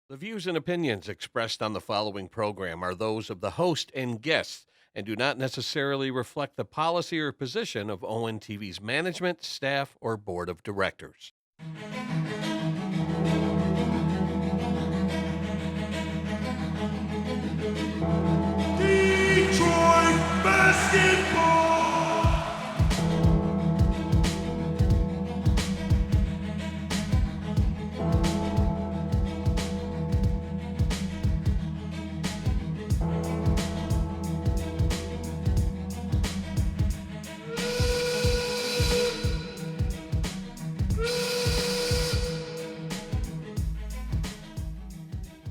The views and opinions expressed on the following program are those of the host and guests and do not necessarily reflect the policy or position of ONTV's management, staff, or board of directors. Detroit basketball.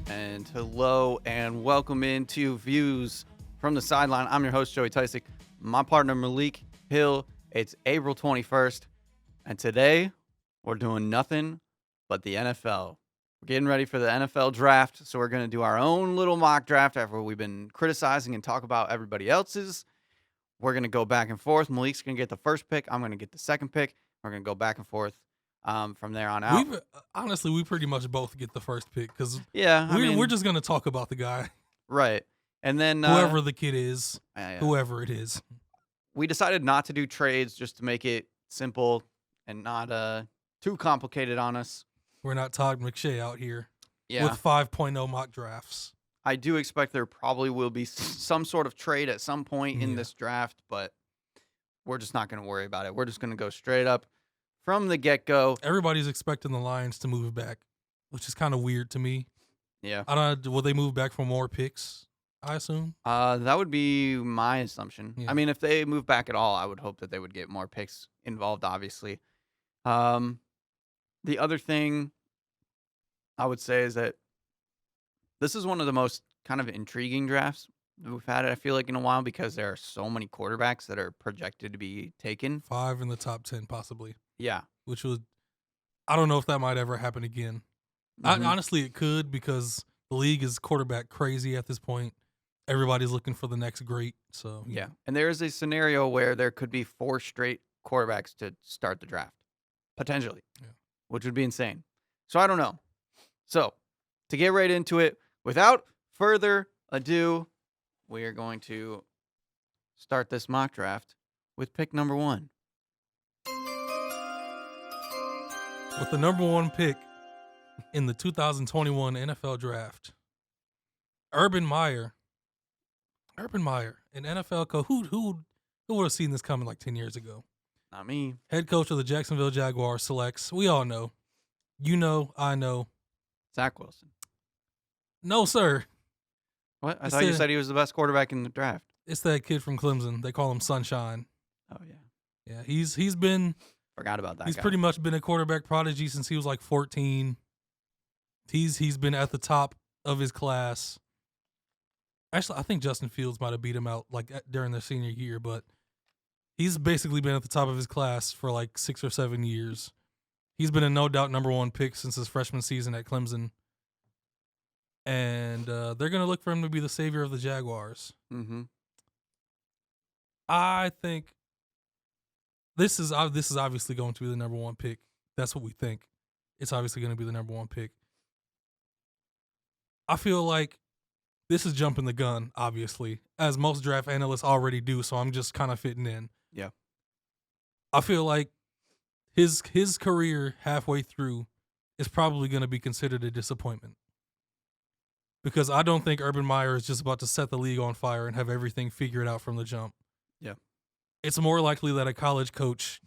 And hello and welcome into Views from the Sideline. I'm your host, Joey Tysick. My partner, Malik Hill. It's April 21st. And today, we're doing nothing but the NFL. We're getting ready for the NFL draft. So we're going to do our own little mock draft after we've been criticizing and talk about everybody else's. We're going to go back and forth. Malik's going to get the first pick. I'm going to get the second pick. We're going to go back and forth from there on out. We pretty much both get the first pick because we're just going to talk about the guy. Right. And then whoever the kid is, yeah. whoever it is. We decided not to do trades just to make it simple and not too complicated on us. We're not Todd McShay out here Yeah. with 5.0 mock drafts. I do expect there probably will be some sort of trade at some point in this draft, but we're just not going to worry about it. We're just going to go straight up from the get-go. Everybody's expecting the Lions to move back, which is kind of weird to me. Yeah. I don't know. Will they move back for more picks, I assume? That would be my assumption. Yeah. I mean, if they move back at all, I would hope that they would get more picks involved, obviously. The other thing I would say is that this is one of the most kind of intriguing drafts that we've had, I feel like, in a while because there are so many quarterbacks that are projected to be taken. 5 in the top 10, possibly. Yeah. Which would, I don't know if that might ever happen again. Honestly, it could because the league is quarterback crazy at this point. Everybody's looking for the next great. So Yeah. And there is a scenario where there could be 4 straight quarterbacks to start the draft, potentially, which would be insane. So I don't know. So to get right into it, without further ado, we are going to start this mock draft with pick number 1. With the number 1 pick in the 2021 NFL Draft, Urban Meyer, an NFL coach. Who would have seen this coming like 10 years ago? Not me. Head coach of the Jacksonville Jaguars selects. We all know. You know, I know. Zach Wilson. No, sir. What? I thought you said he was the best quarterback in the draft. It's that kid from Clemson. They call him Sunshine. Oh, yeah. Yeah, he's been. Forgot about that. He's guy. pretty much been a quarterback prodigy since he was like 14. He's been at the top of his class. Actually, I think Justin Fields might have beat him out like during their senior year, but he's basically been at the top of his class for like 6 or 7 years. He's been a no doubt number 1 pick since his freshman season at Clemson. And they're going to look for him to be the savior of the Jaguars. Mm-hmm. I think this is obviously going to be the number 1 pick. That's what we think. It's obviously going to be the number 1 pick. I feel like this is jumping the gun, obviously, as most draft analysts already do, so I'm just kind of fitting in. Yeah. I feel like his career halfway through is probably going to be considered a disappointment. Because I don't think Urban Meyer is just about to set the league on fire and have everything figured out from the jump. Yeah. It's more likely that a college coach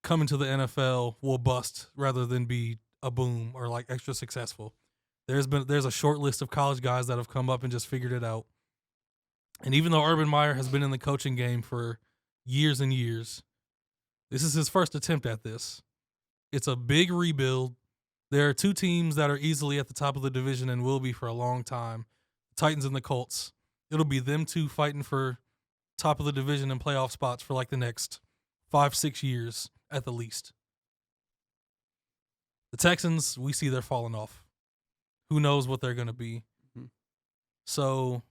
coming to the NFL will bust rather than be a boom or like extra successful. There's a short list of college guys that have come up and just figured it out. And even though Urban Meyer has been in the coaching game for years and years, this is his first attempt at this. It's a big rebuild. There are 2 teams that are easily at the top of the division and will be for a long time. The Titans and the Colts. It'll be them 2 fighting for top of the division and playoff spots for like the next 5-6 years at the least. The Texans, we see they're falling off. Who knows what they're going to be. Mm-hmm. So,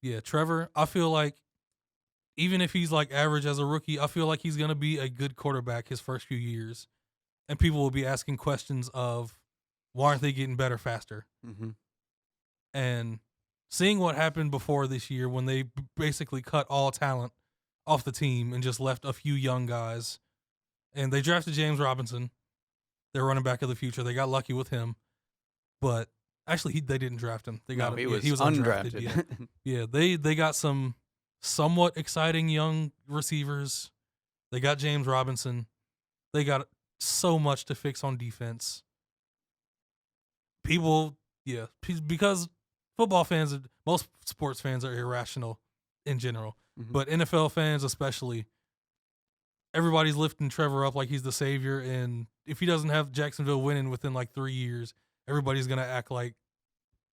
yeah, Trevor, I feel like even if he's like average as a rookie, I feel like he's going to be a good quarterback his first few years. And people will be asking questions of Why aren't they getting better faster? Mm-hmm. And seeing what happened before this year when they basically cut all talent off the team and just left a few young guys. And they drafted James Robinson, their running back of the future. They got lucky with him. But actually, they didn't draft him. They got him. He was undrafted. Yeah, they got some somewhat exciting young receivers. They got James Robinson. They got so much to fix on defense. Because football fans, most sports fans are irrational in general, but NFL fans especially, everybody's lifting Trevor up like he's the savior, and if he doesn't have Jacksonville winning within like 3 years, everybody's going to act like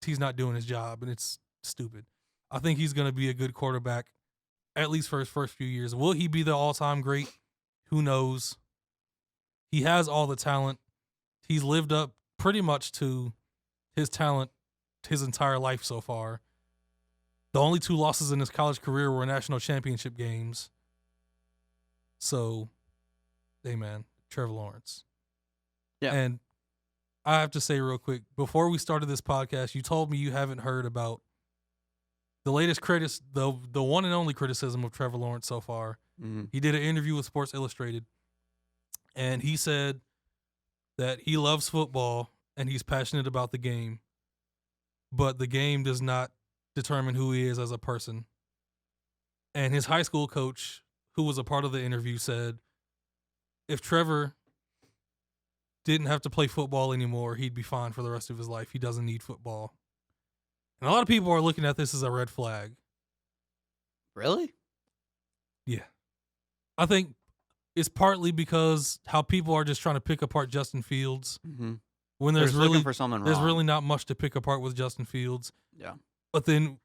he's not doing his job, and it's stupid. I think he's going to be a good quarterback, at least for his first few years. Will he be the all-time great? Who knows? He has all the talent. He's lived up pretty much to his talent his entire life so far. The only 2 losses in his college career were national championship games. So, hey man, Trevor Lawrence. Yeah. And I have to say real quick, before we started this podcast, you told me you haven't heard about the latest the one and only criticism of Trevor Lawrence so far. Mm-hmm. He did an interview with Sports Illustrated, and he said that he loves football and he's passionate about the game, but the game does not determine who he is as a person. And his high school coach, who was a part of the interview, said if Trevor didn't have to play football anymore, he'd be fine for the rest of his life. He doesn't need football. And a lot of people are looking at this as a red flag. Really? Yeah. I think it's partly because how people are just trying to pick apart Justin Fields when there's looking really for something there's wrong. really not much to pick apart with Justin Fields. Yeah. But then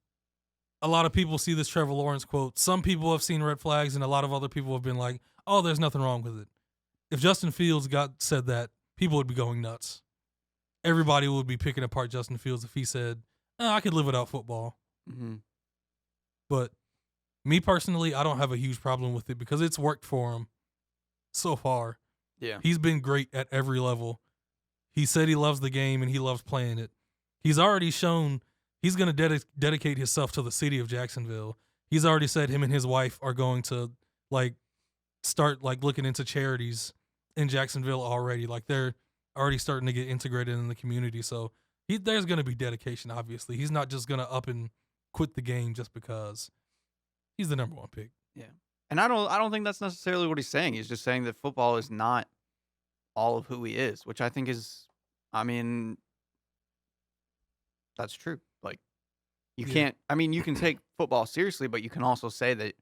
a lot of people see this Trevor Lawrence quote. Some people have seen red flags, and a lot of other people have been like, oh, there's nothing wrong with it. If Justin Fields said that, people would be going nuts. Everybody would be picking apart Justin Fields if he said, I could live without football. Mm-hmm. But me personally, I don't have a huge problem with it because it's worked for him so far. Yeah. He's been great at every level. He said he loves the game and he loves playing it. He's already shown he's going to dedicate himself to the city of Jacksonville. He's already said him and his wife are going to start looking into charities in Jacksonville already. Like they're already starting to get integrated in the community. So there's going to be dedication, obviously. He's not just going to up and quit the game just because he's the number 1 pick. Yeah. And I don't think that's necessarily what he's saying. He's just saying that football is not all of who he is, which I think is, that's true. Like you can't, you can take football seriously, but you can also say that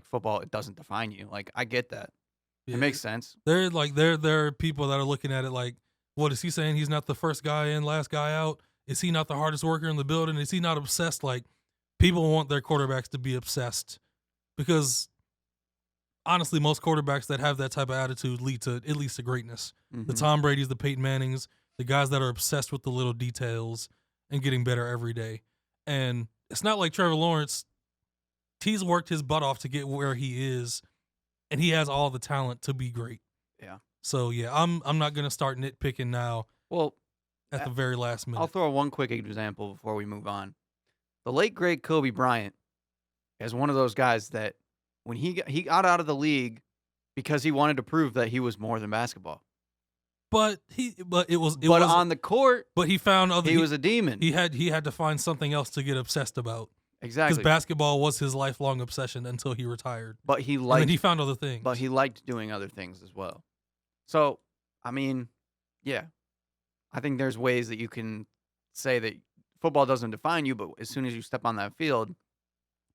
football, it doesn't define you. Like I get that. Yeah. It makes sense. There are people that are looking at it like, what is he saying? He's not the first guy in, last guy out. Is he not the hardest worker in the building? Is he not obsessed? Like people want their quarterbacks to be obsessed because honestly, most quarterbacks that have that type of attitude lead to at least to greatness. Mm-hmm. The Tom Brady's, the Peyton Mannings, the guys that are obsessed with the little details and getting better every day. And it's not like Trevor Lawrence. He's worked his butt off to get where he is, and he has all the talent to be great. Yeah. So yeah, I'm not gonna start nitpicking now. Well, at the very last minute, I'll throw one quick example before we move on. The late great Kobe Bryant is one of those guys that when he got out of the league because he wanted to prove that he was more than basketball. But it was on the court. But he found other. He was a demon. He had to find something else to get obsessed about. Exactly. Because basketball was his lifelong obsession until he retired. But he he found other things. But he liked doing other things as well. So, yeah. I think there's ways that you can say that football doesn't define you, but as soon as you step on that field,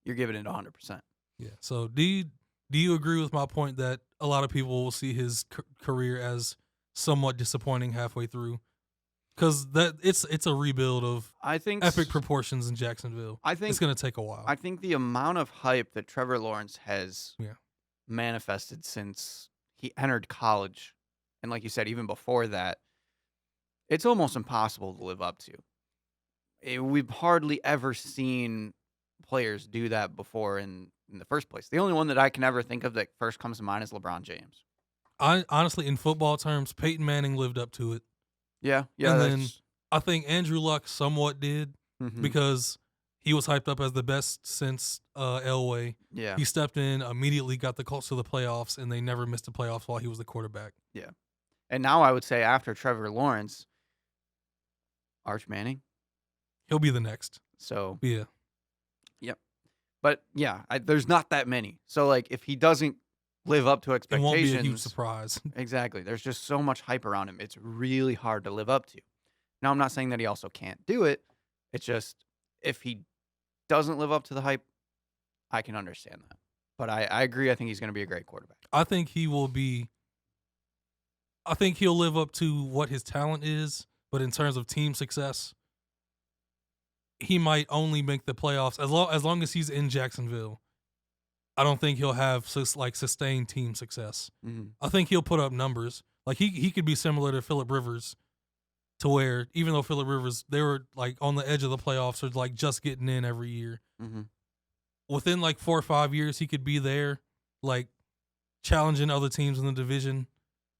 you're giving it 100%. Yeah. So do you agree with my point that a lot of people will see his career as somewhat disappointing halfway through? Because it's a rebuild of epic proportions in Jacksonville. I think it's going to take a while. I think the amount of hype that Trevor Lawrence has manifested since he entered college, and like you said, even before that, it's almost impossible to live up to. We've hardly ever seen players do that before in the first place. The only one that I can ever think of that first comes to mind is LeBron James. Honestly, in football terms, Peyton Manning lived up to it. Yeah. And then I think Andrew Luck somewhat did Mhm. because he was hyped up as the best since Elway. Yeah. He stepped in, immediately got the Colts to the playoffs, and they never missed the playoffs while he was the quarterback. And now I would say after Trevor Lawrence, Arch Manning. He'll be the next. So, Yeah. but yeah, there's not that many. So, like, if he doesn't live up to It expectations, won't be a huge surprise. exactly. There's just so much hype around him. It's really hard to live up to. Now, I'm not saying that he also can't do it. It's just if he doesn't live up to the hype, I can understand that. But I agree. I think he's going to be a great quarterback. I think he'll live up to what his talent is, but in terms of team success, he might only make the playoffs as long as he's in Jacksonville. I don't think he'll have sustained team success. Mm-hmm. I think he'll put up numbers. Like he could be similar to Phillip Rivers, to where even though Phillip Rivers, they were like on the edge of the playoffs or like just getting in every year. Mm-hmm. Within like 4 or 5 years, he could be there, like challenging other teams in the division.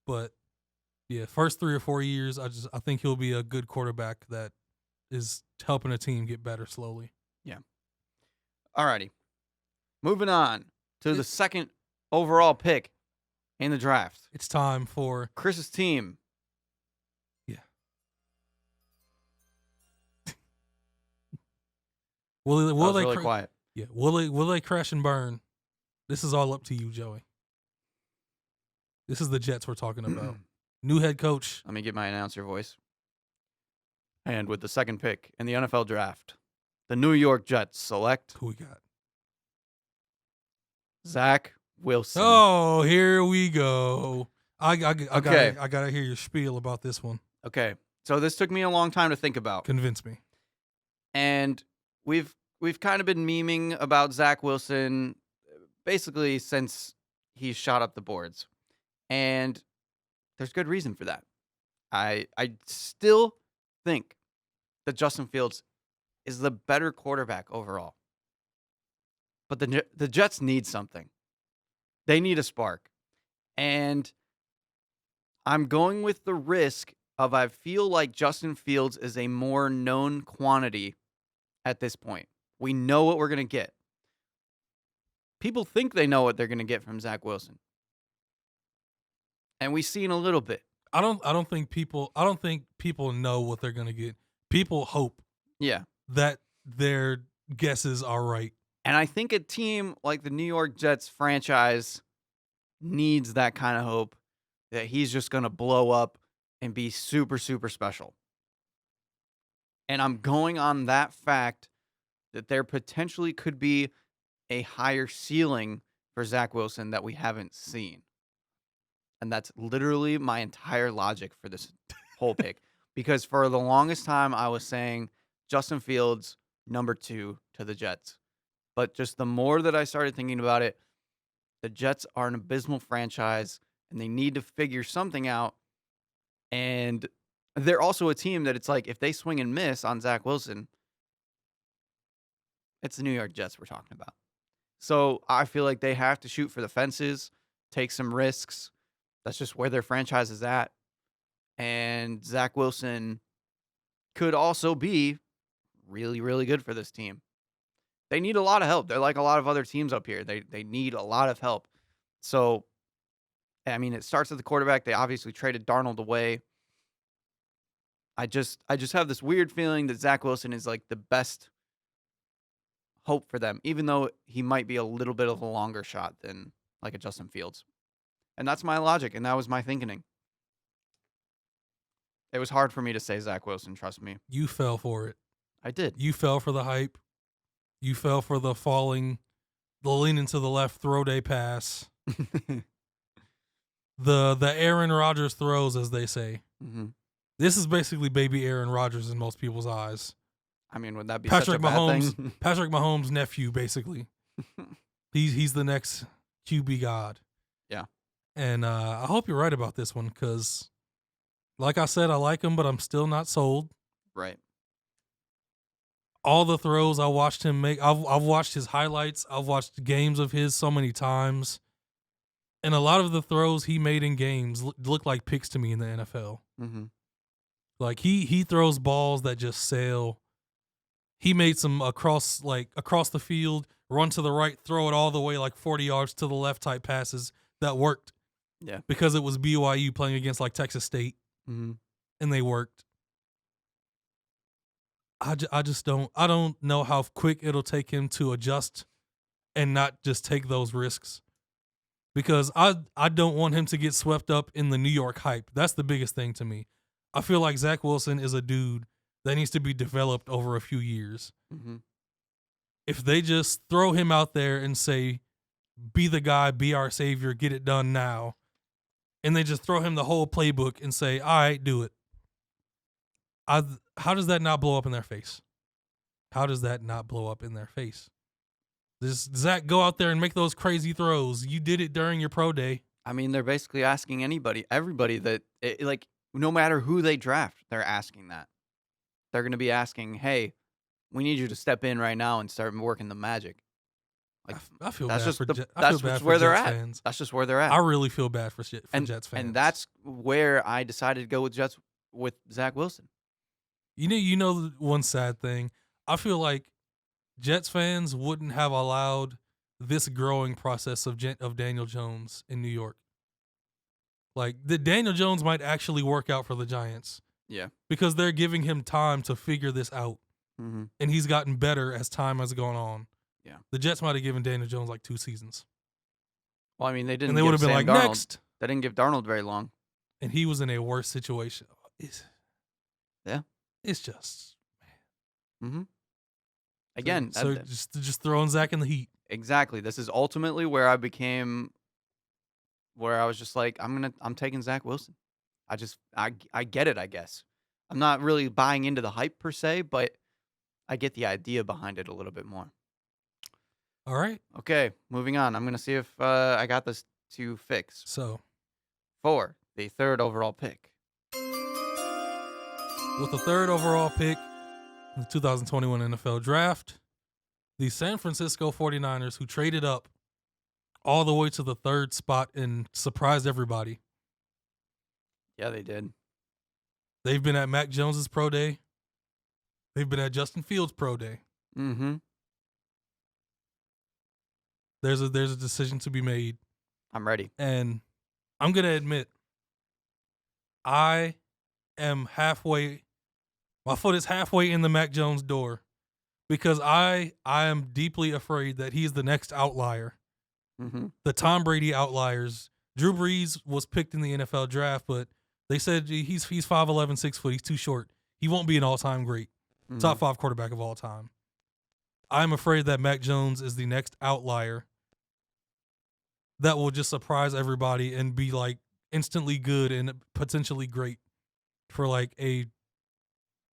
But yeah, first 3 or 4 years, I think he'll be a good quarterback that is helping a team get better slowly. Yeah. Alrighty. Moving on to the second overall pick in the draft. It's time for Chris's team. Yeah. Will they really quiet. Yeah. Will they crash and burn? This is all up to you, Joey. This is the Jets we're talking about. New head coach. Let me get my announcer voice. And with the second pick in the NFL draft, the New York Jets select Who we got? Zach Wilson. Oh, here we go. I Okay. gotta hear your spiel about this one. Okay. So this took me a long time to think about. Convince me. And we've kind of been memeing about Zach Wilson basically since he shot up the boards. And there's good reason for that. I still think that Justin Fields is the better quarterback overall. But the Jets need something. They need a spark. And I'm going with the risk of I feel like Justin Fields is a more known quantity at this point. We know what we're going to get. People think they know what they're going to get from Zach Wilson. And we've seen a little bit. I don't think people know what they're gonna get. People hope Yeah. that their guesses are right. And I think a team like the New York Jets franchise needs that kind of hope that he's just going to blow up and be super, super special. And I'm going on that fact that there potentially could be a higher ceiling for Zach Wilson that we haven't seen. And that's literally my entire logic for this whole pick. Because for the longest time, I was saying Justin Fields, number 2 to the Jets. But just the more that I started thinking about it, the Jets are an abysmal franchise, and they need to figure something out. And they're also a team that it's like, if they swing and miss on Zach Wilson, it's the New York Jets we're talking about. So I feel like they have to shoot for the fences, take some risks. That's just where their franchise is at. And Zach Wilson could also be really, really good for this team. They need a lot of help. They're like a lot of other teams up here. They need a lot of help. So, I mean, it starts at the quarterback. They obviously traded Darnold away. I just have this weird feeling that Zach Wilson is like the best hope for them, even though he might be a little bit of a longer shot than like a Justin Fields. And that's my logic, and that was my thinking. It was hard for me to say Zach Wilson, trust me. You fell for it. I did. You fell for the hype. You fell for the leaning to the left throw day pass. The Aaron Rodgers throws, as they say. Mm-hmm. This is basically baby Aaron Rodgers in most people's eyes. I mean, would that be such a bad thing? Patrick Mahomes' nephew, basically. He's the next QB god. Yeah. And I hope you're right about this one because, like I said, I like him, but I'm still not sold. Right. All the throws I watched him make, I've watched his highlights. I've watched games of his so many times. And a lot of the throws he made in games look like picks to me in the NFL. Mm-hmm. Like he throws balls that just sail. He made some across the field, run to the right, throw it all the way like 40 yards to the left type passes that worked. Yeah. Because it was BYU playing against like Texas State, Mm-hmm. and they worked. I don't know how quick it'll take him to adjust and not just take those risks. Because I don't want him to get swept up in the New York hype. That's the biggest thing to me. I feel like Zach Wilson is a dude that needs to be developed over a few years. Mm-hmm. If they just throw him out there and say, be the guy, be our savior, get it done now, and they just throw him the whole playbook and say, all right, do it. How does that not blow up in their face? How does that not blow up in their face? Does Zach go out there and make those crazy throws? You did it during your pro day. I mean, they're basically asking everybody that, like, no matter who they draft, they're asking that. They're going to be asking, hey, we need you to step in right now and start working the magic. Like, I feel that's bad just for the- Jet- I that's feel bad just for where they're Jets at. fans. That's just where they're at. I really feel bad for Jets fans. And that's where I decided to go with Zach Wilson. You know one sad thing. I feel like Jets fans wouldn't have allowed this growing process of Daniel Jones in New York. Like, the Daniel Jones might actually work out for the Giants. Yeah. Because they're giving him time to figure this out. Mm-hmm. And he's gotten better as time has gone on. Yeah. The Jets might have given Daniel Jones like 2 seasons. Well, I mean, they didn't. And they would would have been like, Darnold. next. They didn't give Darnold very long. And he was in a worse situation. Yeah. It's just. Mm-hmm. Again, So just throwing Zach in the heat. exactly. This is ultimately where I was just like, I'm taking Zach Wilson. I get it, I guess. I'm not really buying into the hype per se, but I get the idea behind it a little bit more. All right. Okay, moving on. I'm going to see if I got this to fix. So, For the third overall pick. with the third overall pick in the 2021 NFL Draft, the San Francisco 49ers, who traded up all the way to the third spot and surprised everybody. Yeah, they did. They've been at Mac Jones's pro day. They've been at Justin Fields' pro day. Mm-hmm. There's a decision to be made. I'm ready. And I'm going to admit, I am halfway, my foot is halfway in the Mac Jones door because I am deeply afraid that he's the next outlier. Mm-hmm. The Tom Brady outliers. Drew Brees was picked in the NFL draft, but they said he's 5'11", 6 foot. He's too short. He won't be an all-time great. Mm-hmm. Top 5 quarterback of all time. I'm afraid that Mac Jones is the next outlier that will just surprise everybody and be like instantly good and potentially great for like a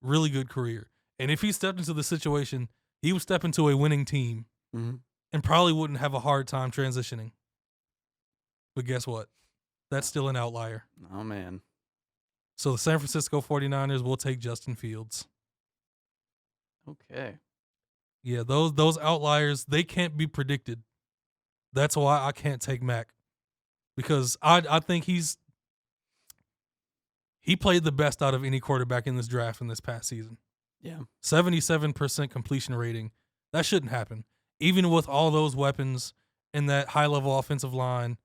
really good career. And if he stepped into the situation, he would step into a winning team Mm-hmm. and probably wouldn't have a hard time transitioning. But guess what? That's still an outlier. Oh, man. So the San Francisco 49ers will take Justin Fields. Okay. Yeah, those outliers, they can't be predicted. That's why I can't take Mac. Because I think he played the best out of any quarterback in this draft in this past season. Yeah. 77% completion rating. That shouldn't happen. Even with all those weapons and that high-level offensive line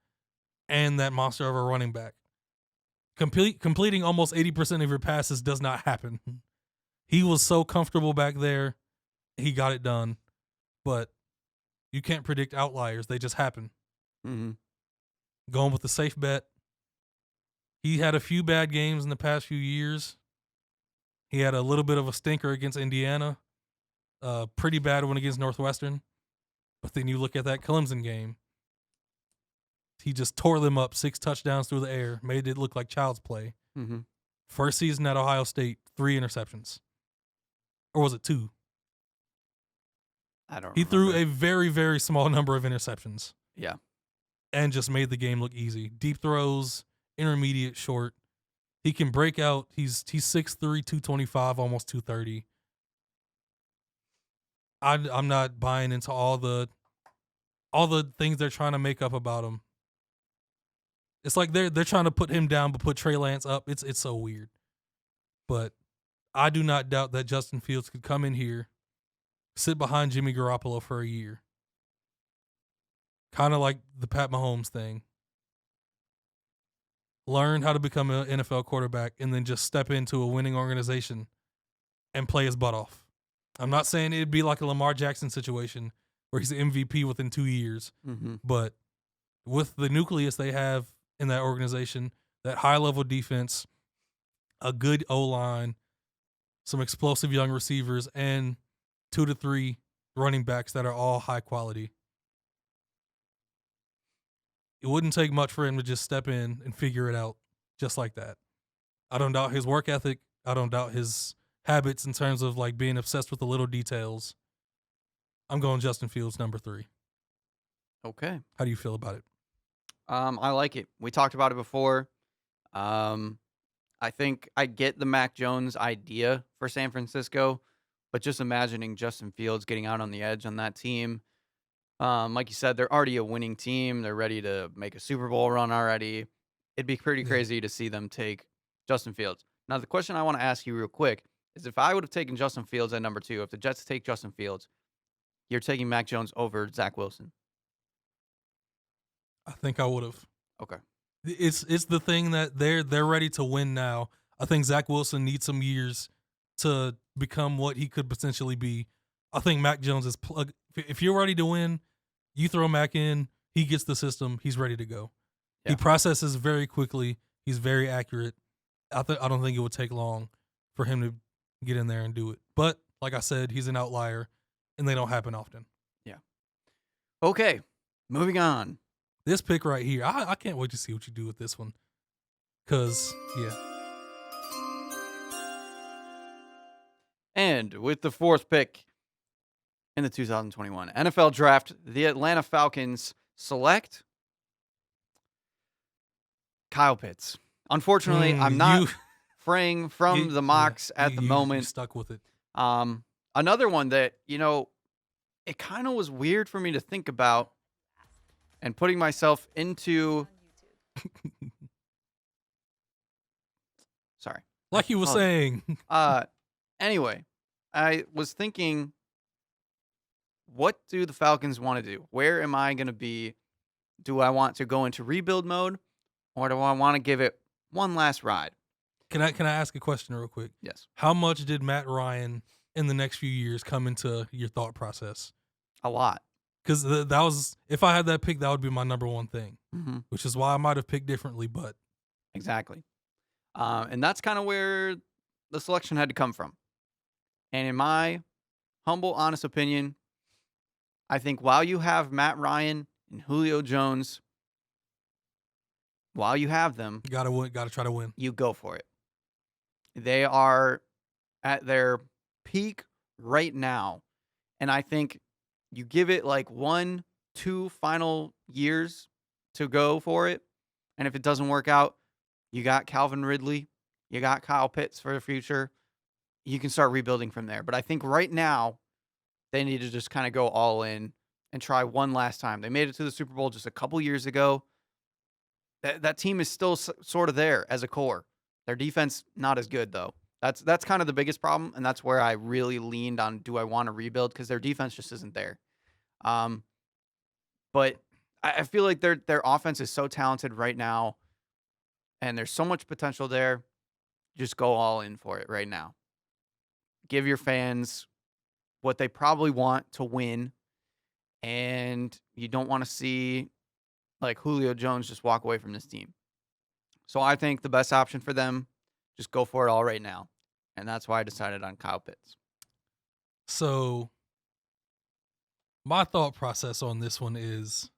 and that monster of a running back. Completing almost 80% of your passes does not happen. He was so comfortable back there. He got it done. But you can't predict outliers. They just happen. Mm-hmm. Going with the safe bet. He had a few bad games in the past few years. He had a little bit of a stinker against Indiana. Pretty bad one against Northwestern. But then you look at that Clemson game. He just tore them up, 6 touchdowns through the air, made it look like child's play. Mm-hmm. First season at Ohio State, 3 interceptions. Or was it 2? I don't He threw remember. a very, very small number of interceptions. Yeah. And just made the game look easy. Deep throws, intermediate, short. He can break out. He's 6'3", 225, almost 230. I'm not buying into all the things they're trying to make up about him. It's like they're trying to put him down but put Trey Lance up. It's so weird. but I do not doubt that Justin Fields could come in here, sit behind Jimmy Garoppolo for a year. Kind of like the Pat Mahomes thing. Learn how to become an NFL quarterback and then just step into a winning organization and play his butt off. I'm not saying it'd be like a Lamar Jackson situation where he's an MVP within 2 years, but with the nucleus they have in that organization, that high-level defense, a good O-line, some explosive young receivers, and 2 to 3 running backs that are all high quality. It wouldn't take much for him to just step in and figure it out just like that. I don't doubt his work ethic. I don't doubt his habits in terms of like being obsessed with the little details. I'm going Justin Fields, number 3. Okay. How do you feel about it? I like it. We talked about it before. I think I get the Mac Jones idea for San Francisco, but just imagining Justin Fields getting out on the edge on that team. Like you said, they're already a winning team. They're ready to make a Super Bowl run already. It'd be pretty crazy to see them take Justin Fields. Now, the question I want to ask you real quick is if I would have taken Justin Fields at number 2, if the Jets take Justin Fields, you're taking Mac Jones over Zach Wilson. I think I would have. Okay. It's the thing that they're ready to win now. I think Zach Wilson needs some years to become what he could potentially be. I think Mac Jones is if you're ready to win, you throw Mac in, he gets the system, he's ready to go. Yeah. He processes very quickly. He's very accurate. I don't think it would take long for him to get in there and do it. But like I said, he's an outlier, and they don't happen often. Yeah. Okay. Moving on. This pick right here, I can't wait to see what you do with this one. Because, yeah. And with the 4th pick in the 2021 NFL Draft, the Atlanta Falcons select Kyle Pitts. Unfortunately, I'm not fraying from the mocks at the moment. You stuck with it. Another one that, it kind of was weird for me to think about and putting myself into... Sorry. Like you were saying. Anyway, I was thinking, what do the Falcons want to do? Where am I going to be? Do I want to go into rebuild mode, or do I want to give it one last ride? Can I ask a question real quick? Yes. How much did Matt Ryan in the next few years come into your thought process? A lot. Because that was, if I had that pick, that would be my number one thing, which is why I might have picked differently. But exactly, and that's kind of where the selection had to come from. And in my humble, honest opinion, I think while you have Matt Ryan and Julio Jones, while you have them, you gotta try to win. You go for it. They are at their peak right now, and I think you give it like 1-2 final years to go for it, and if it doesn't work out, you got Calvin Ridley, you got Kyle Pitts for the future. You can start rebuilding from there. But I think right now, they need to just kind of go all in and try one last time. They made it to the Super Bowl just a couple years ago. That team is still sort of there as a core. Their defense, not as good, though. That's kind of the biggest problem, and that's where I really leaned on, do I want to rebuild? Because their defense just isn't there. But I feel like their offense is so talented right now, and there's so much potential there. Just go all in for it right now. Give your fans what they probably want to win, and you don't want to see like Julio Jones just walk away from this team. So I think the best option for them, just go for it all right now. And that's why I decided on Kyle Pitts. So my thought process on this one is,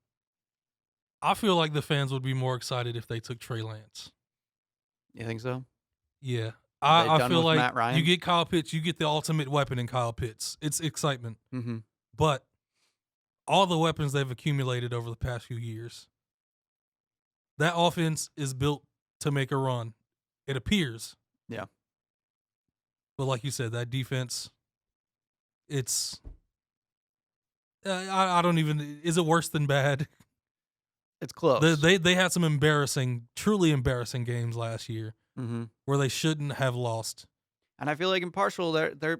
I feel like the fans would be more excited if they took Trey Lance. You think so? Yeah. I feel like Matt Ryan? You get Kyle Pitts, you get the ultimate weapon in Kyle Pitts. It's excitement. Mm-hmm. But all the weapons they've accumulated over the past few years, that offense is built to make a run. It appears. Yeah. But like you said, that defense, it's... I don't even... Is it worse than bad? It's close. They had some truly embarrassing games last year mm-hmm. where they shouldn't have lost. And I feel like in partial, there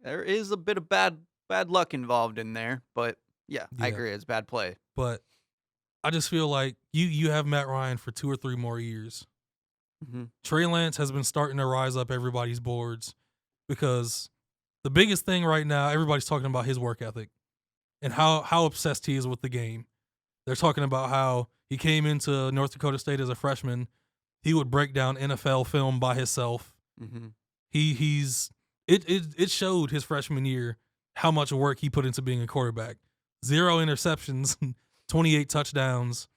is a bit of bad luck involved in there. But yeah, I Yeah. agree. It's bad play. But I just feel like you have Matt Ryan for 2 or 3 more years. Mm-hmm. Trey Lance has been starting to rise up everybody's boards because the biggest thing right now, everybody's talking about his work ethic and how obsessed he is with the game. They're talking about how he came into North Dakota State as a freshman. He would break down NFL film by himself. Mm-hmm. It showed his freshman year how much work he put into being a quarterback. 0 interceptions, 28 touchdowns,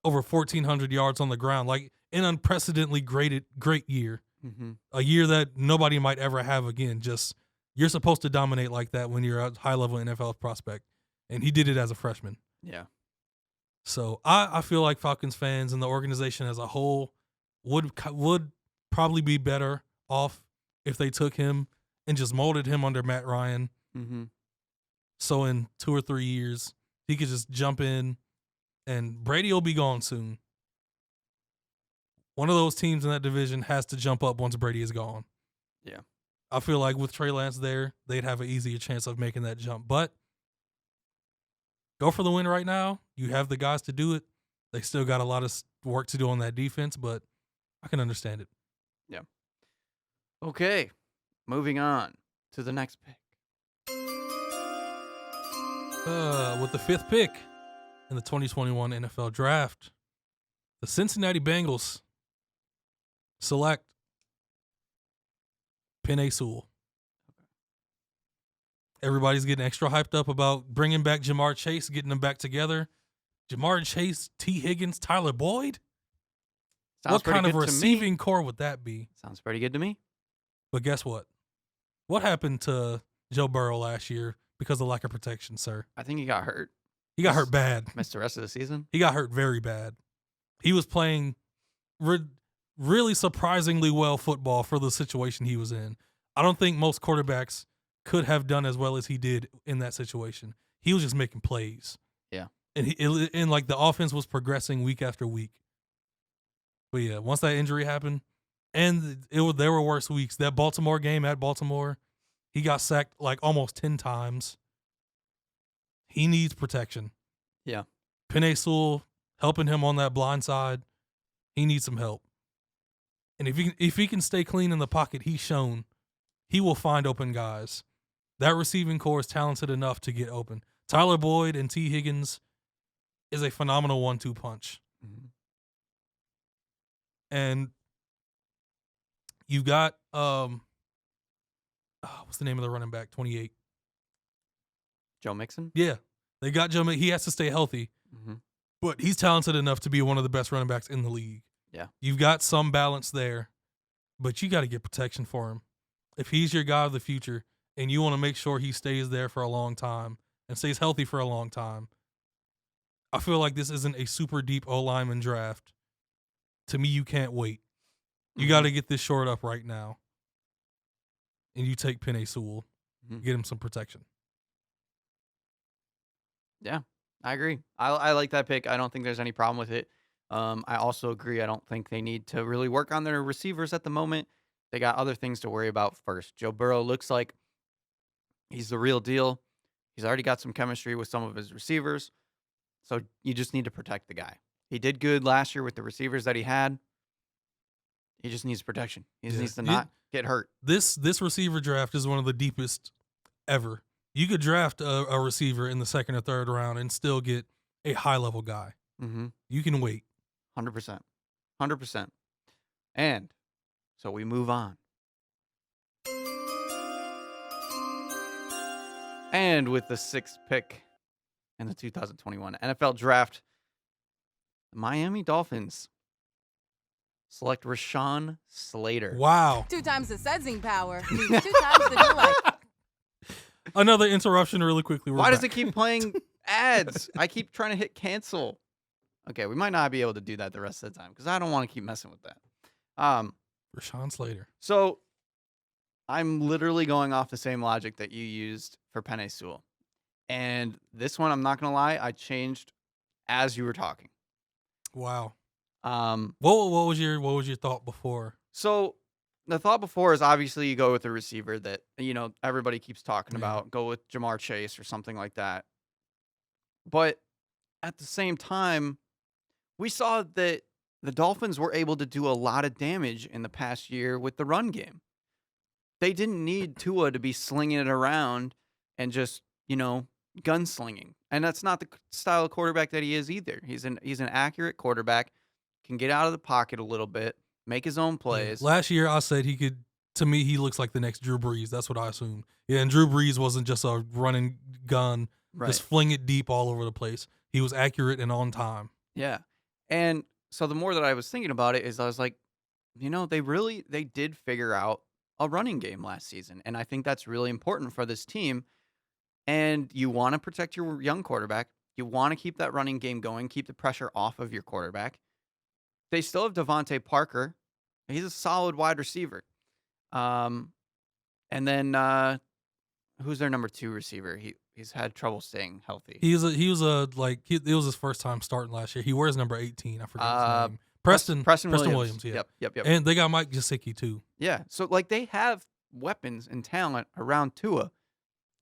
over 1,400 yards on the ground. Like an unprecedentedly great year. Mm-hmm. A year that nobody might ever have again. Just you're supposed to dominate like that when you're a high-level NFL prospect. And he did it as a freshman. Yeah. So I feel like Falcons fans and the organization as a whole would probably be better off if they took him and just molded him under Matt Ryan. Mm-hmm. So in 2 or 3 years, he could just jump in and Brady will be gone soon. One of those teams in that division has to jump up once Brady is gone. Yeah. I feel like with Trey Lance there, they'd have an easier chance of making that jump. But go for the win right now. You have the guys to do it. They still got a lot of work to do on that defense, but I can understand it. Yeah. Okay. Moving on to the next pick. With the 5th pick in the 2021 NFL Draft, the Cincinnati Bengals select Penei Sewell. Everybody's getting extra hyped up about bringing back Jamar Chase, getting them back together. Jamar Chase, T. Higgins, Tyler Boyd? What kind of receiving core would that be? Sounds pretty good to me. But guess what? What happened to Joe Burrow last year because of lack of protection, sir? I think he got hurt. He got hurt bad. Missed the rest of the season. He got hurt very bad. He was playing really surprisingly well football for the situation he was in. I don't think most quarterbacks could have done as well as he did in that situation. He was just making plays. Yeah. And like the offense was progressing week after week. But yeah, once that injury happened, and there were worse weeks. That Baltimore game at Baltimore, he got sacked like almost 10 times. He needs protection. Yeah. Penei Sewell helping him on that blind side. He needs some help. And if he can stay clean in the pocket, he's shown he will find open guys. That receiving core is talented enough to get open. Tyler Boyd and T. Higgins is a phenomenal 1-2 punch. Mm-hmm. And you've got what's the name of the running back? 28. Joe Mixon? Yeah. They got Joe Mixon. He has to stay healthy. Mm-hmm. But he's talented enough to be one of the best running backs in the league. Yeah. You've got some balance there, but you got to get protection for him. If he's your guy of the future and you want to make sure he stays there for a long time and stays healthy for a long time, I feel like this isn't a super deep O-lineman draft. To me, you can't wait. You got to get this shored up right now. And you take Penei Sewell, get him some protection. Yeah, I agree. I like that pick. I don't think there's any problem with it. I also agree. I don't think they need to really work on their receivers at the moment. They got other things to worry about first. Joe Burrow looks like he's the real deal. He's already got some chemistry with some of his receivers. So you just need to protect the guy. He did good last year with the receivers that he had. He just needs protection. He just needs to not get hurt. This receiver draft is one of the deepest ever. You could draft a receiver in the 2nd or 3rd round and still get a high-level guy. Mm-hmm. You can wait. 100%. 100%. And so we move on. And with the 6th pick in the 2021 NFL Draft, the Miami Dolphins select Rashaan Slater. Wow. 2 times the sensing power means 2 times the delight. Another interruption really quickly. Why does it keep playing ads? I keep trying to hit cancel. Okay, we might not be able to do that the rest of the time because I don't want to keep messing with that. Rashaan Slater. So I'm literally going off the same logic that you used for Penei Sewell. And this one, I'm not going to lie, I changed as you were talking. Wow. What What was your thought before? So the thought before is obviously you go with a receiver that, everybody keeps talking Yeah. about. Go with Jamar Chase or something like that. But at the same time, we saw that the Dolphins were able to do a lot of damage in the past year with the run game. They didn't need Tua to be slinging it around and just, gunslinging. And that's not the style of quarterback that he is either. He's an accurate quarterback, can get out of the pocket a little bit, make his own Yeah. plays. Last year, I said he could. To me, he looks like the next Drew Brees. That's what I assumed. Yeah, and Drew Brees wasn't just a running gun, Right. just fling it deep all over the place. He was accurate and on time. Yeah. And so the more that I was thinking about it is I was like, they did figure out a running game last season. And I think that's really important for this team. And you want to protect your young quarterback. You want to keep that running game going, keep the pressure off of your quarterback. They still have Devontae Parker. He's a solid wide receiver. And then who's their number 2 receiver? He's had trouble staying healthy. It was his first time starting last year. He wears number 18. I forgot his name. Preston Williams. Yeah. Yep. And they got Mike Gesicki too. Yeah. So they have weapons and talent around Tua.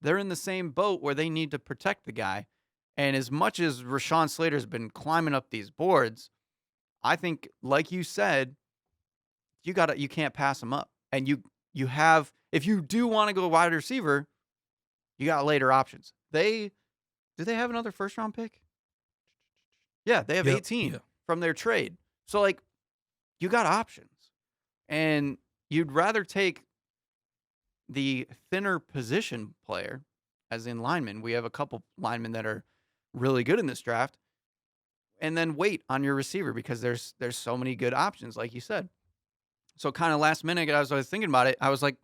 They're in the same boat where they need to protect the guy. And as much as Rashaan Slater's been climbing up these boards, I think, like you said, you can't pass him up. And you have, if you do want to go wide receiver, you got later options. Do they have another first round pick? Yeah, they have 18 from their trade. So you got options. And you'd rather take the thinner position player, as in linemen. We have a couple linemen that are really good in this draft, and then wait on your receiver because there's so many good options, like you said. So kind of last minute, as I was thinking about it, I was like,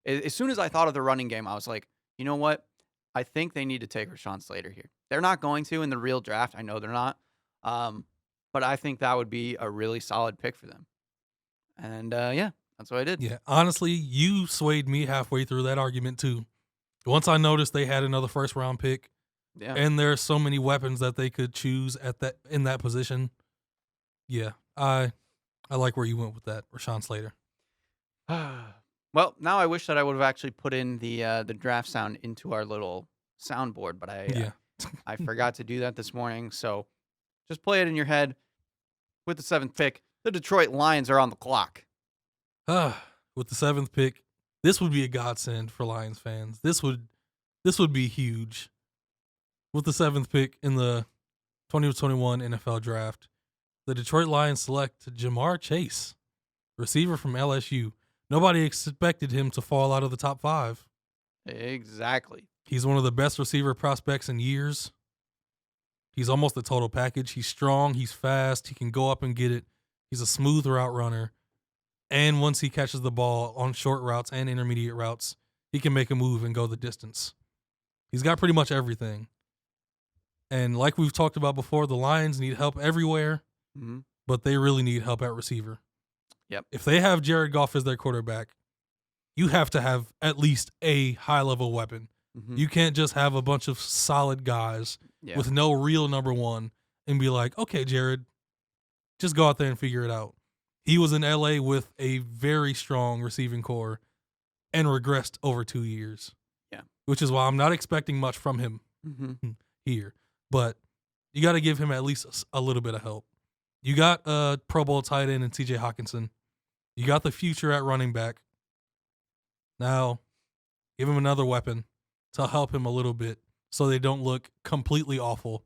as soon as I thought of the running game, I was like, you know what? I think they need to take Rashaan Slater here. They're not going to in the real draft. I know they're not. But I think that would be a really solid pick for them. And that's what I did. Yeah, honestly, you swayed me halfway through that argument too. Once I noticed they had another first round pick, and there are so many weapons that they could choose in that position. Yeah, I like where you went with that, Rashaan Slater. Well, now I wish that I would have actually put in the draft sound into our little soundboard, but I forgot to do that this morning. So just play it in your head. With the 7th pick, the Detroit Lions are on the clock. With the 7th pick, this would be a godsend for Lions fans. This would be huge. With the 7th pick in the 2021 NFL Draft, the Detroit Lions select Jamar Chase, receiver from LSU. Nobody expected him to fall out of the top 5. Exactly. He's one of the best receiver prospects in years. He's almost a total package. He's strong. He's fast. He can go up and get it. He's a smooth route runner. And once he catches the ball on short routes and intermediate routes, he can make a move and go the distance. He's got pretty much everything. And like we've talked about before, the Lions need help everywhere, but they really need help at receiver. Yep. If they have Jared Goff as their quarterback, you have to have at least a high-level weapon. You can't just have a bunch of solid guys with no real number 1 and be like, okay, Jared, just go out there and figure it out. He was in LA with a very strong receiving core and regressed over 2 years. Yeah. Which is why I'm not expecting much from him here. But you got to give him at least a little bit of help. You got a Pro Bowl tight end in TJ Hawkinson. You got the future at running back. Now, give him another weapon to help him a little bit so they don't look completely awful,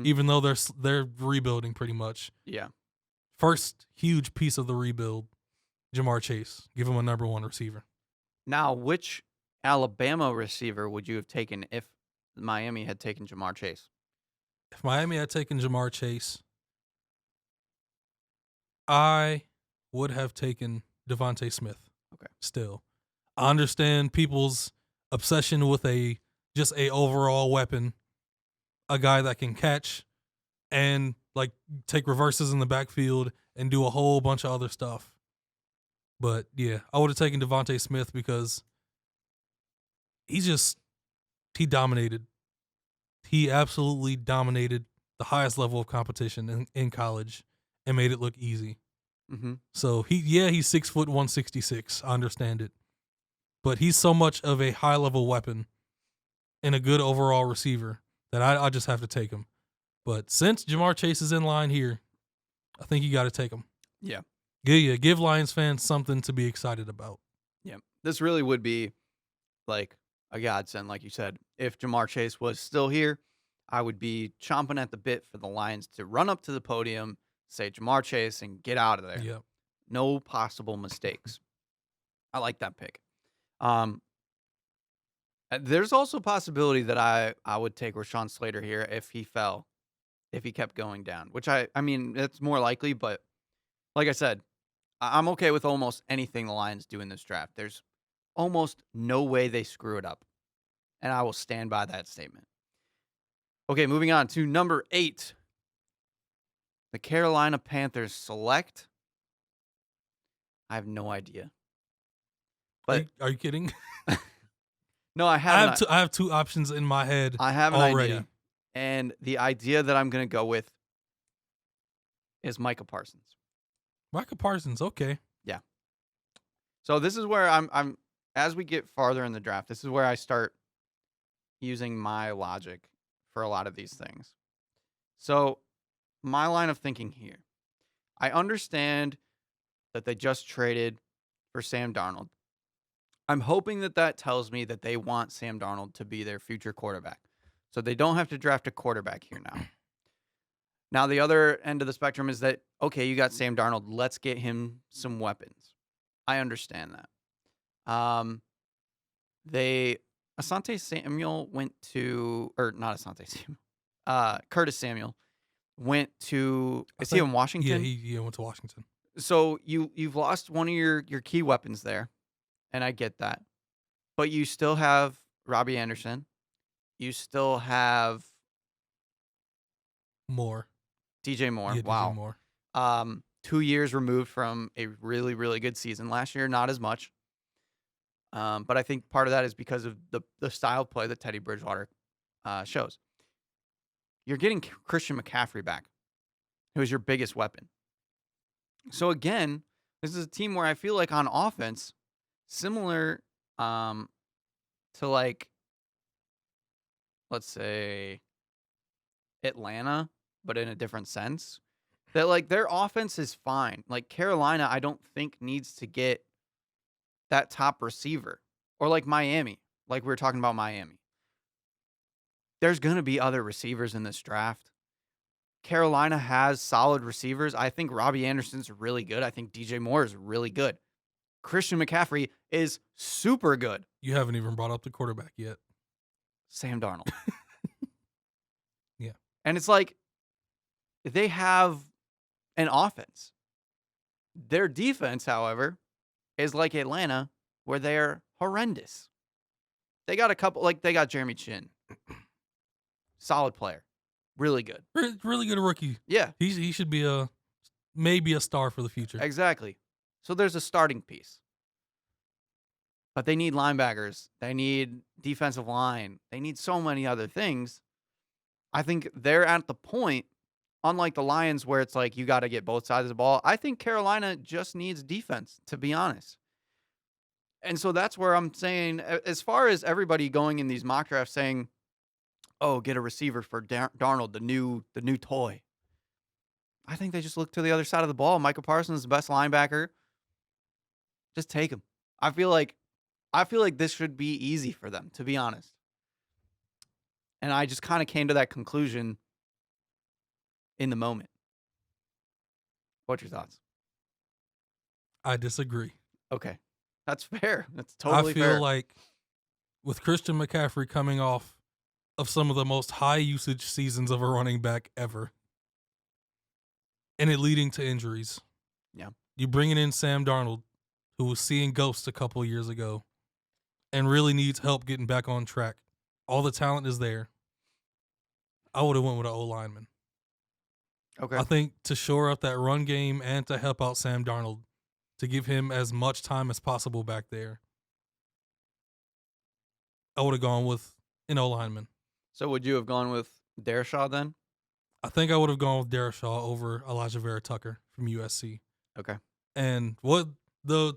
even though they're rebuilding pretty much. Yeah. First huge piece of the rebuild, Jamar Chase. Give him a number 1 receiver. Now, which Alabama receiver would you have taken if Miami had taken Jamar Chase? If Miami had taken Jamar Chase, I would have taken Devontae Smith. Okay. Still. I understand people's obsession with a overall weapon, a guy that can catch and take reverses in the backfield and do a whole bunch of other stuff. But yeah, I would have taken Devontae Smith because he dominated. He absolutely dominated the highest level of competition in college and made it look easy. Mm-hmm. So he's 6 foot 166. I understand it, but he's so much of a high level weapon and a good overall receiver that I just have to take him. But since Jamar Chase is in line here, I think you got to take him. Yeah. Give Lions fans something to be excited about. Yeah. This really would be like a godsend, like you said. If Jamar Chase was still here, I would be chomping at the bit for the Lions to run up to the podium, say Jamar Chase, and get out of there. Yeah. No possible mistakes. I like that pick. There's also a possibility that I would take Rashaan Slater here if he kept going down, which I mean, it's more likely, but like I said, I'm okay with almost anything the Lions do in this draft. There's almost no way they screw it up, and I will stand by that statement. Okay, moving on to number 8. The Carolina Panthers select. I have no idea. But Are you kidding? no, I I have two options in my head. I have an already. idea. And the idea that I'm going to go with is Micah Parsons. Micah Parsons, okay. So this is where I'm as we get farther in the draft, this is where I start using my logic for a lot of these things. So my line of thinking here, I understand that they just traded for Sam Darnold. I'm hoping that tells me that they want Sam Darnold to be their future quarterback. So they don't have to draft a quarterback here now. Now, the other end of the spectrum is that, okay, you got Sam Darnold. Let's get him some weapons. I understand that. Asante Samuel went to, or not Asante Samuel, Curtis Samuel went to, is he in Washington? Yeah, he went to Washington. So you've lost one of your key weapons there, and I get that. But you still have Robbie Anderson. You still have DJ Moore. Yeah, wow. DJ Moore. 2 years removed from a really, really good season. Last year, not as much. But I think part of that is because of the style of play that Teddy Bridgewater shows. You're getting Christian McCaffrey back, who is your biggest weapon. So again, this is a team where I feel like on offense, similar to like, let's say Atlanta, but in a different sense, that like their offense is fine. Like Carolina, I don't think needs to get that top receiver, or like Miami, like we were talking about Miami. There's going to be other receivers in this draft. Carolina has solid receivers. I think Robbie Anderson's really good. I think DJ Moore is really good. Christian McCaffrey is super good. You haven't even brought up the quarterback yet. Sam Darnold. Yeah. And it's like they have an offense. Their defense, however, is like Atlanta, where they're horrendous. They got a couple, like they got Jeremy Chin. Solid player. Really good. Really good rookie. Yeah. He should be maybe a star for the future. Exactly. So there's a starting piece. But they need linebackers. They need defensive line. They need so many other things. I think they're at the point, unlike the Lions, where it's like you got to get both sides of the ball. I think Carolina just needs defense, to be honest. And so that's where I'm saying, as far as everybody going in these mock drafts saying, oh, get a receiver for Darnold, the new toy. I think they just look to the other side of the ball. Micah Parsons is the best linebacker. Just take him. I feel like this should be easy for them, to be honest. And I just kind of came to that conclusion in the moment. What's your thoughts? I disagree. Okay. That's fair. That's totally fair. I feel like with Christian McCaffrey coming off of some of the most high usage seasons of a running back ever, and it leading to injuries. Yeah. You bringing in Sam Darnold, who was seeing ghosts a couple years ago and really needs help getting back on track. All the talent is there. I would have went with an O-lineman. Okay. I think to shore up that run game and to help out Sam Darnold, to give him as much time as possible back there, I would have gone with an O-lineman. So would you have gone with Darashaw then? I think I would have gone with Darashaw over Elijah Vera Tucker from USC. Okay. And what the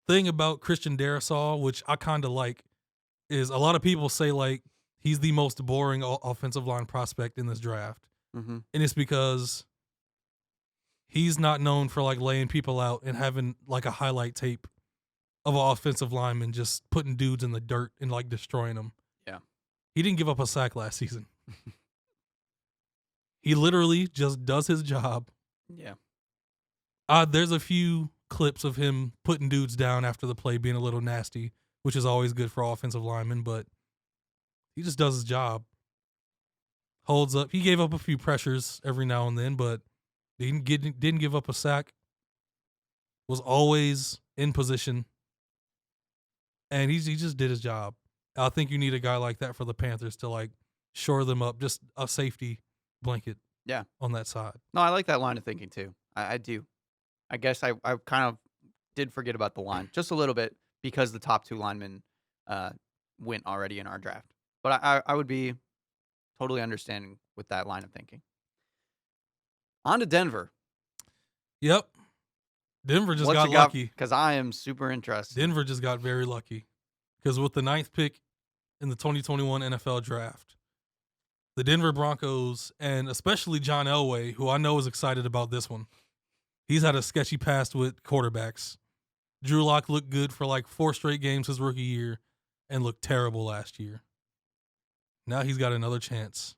thing about Christian Darrisaw, which I kind of like, is a lot of people say like he's the most boring offensive line prospect in this draft. Mm-hmm. And it's because he's not known for like laying people out and having like a highlight tape of an offensive lineman just putting dudes in the dirt and like destroying them. Yeah. He didn't give up a sack last season. He literally just does his job. Yeah. There's a few clips of him putting dudes down after the play, being a little nasty, which is always good for offensive linemen, but he just does his job. Holds up. He gave up a few pressures every now and then, but didn't give up a sack. Was always in position. And he just did his job. I think you need a guy like that for the Panthers to like shore them up, just a safety blanket. Yeah. On that side. No, I like that line of thinking too. I do. I guess I kind of did forget about the line just a little bit because the top 2 linemen went already in our draft. But I would be totally understanding with that line of thinking. On to Denver. Yep. Denver just got lucky. Because I am super interested. Denver just got very lucky. Because with the 9th pick in the 2021 NFL draft, the Denver Broncos, and especially John Elway, who I know is excited about this one, he's had a sketchy past with quarterbacks. Drew Lock looked good for like 4 straight games his rookie year and looked terrible last year. Now he's got another chance.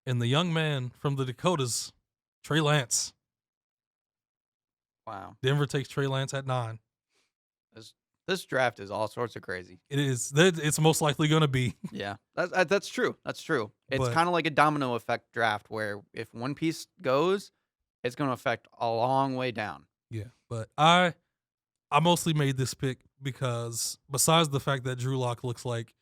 And the young man from the Dakotas, Trey Lance. Wow. Denver takes Trey Lance at 9. This draft is all sorts of crazy. It is. It's most likely going to be. Yeah, that's true. That's true. It's kind of like a domino effect draft where if one piece goes, it's going to affect a long way down. Yeah, but I mostly made this pick because besides the fact that Drew Lock looks like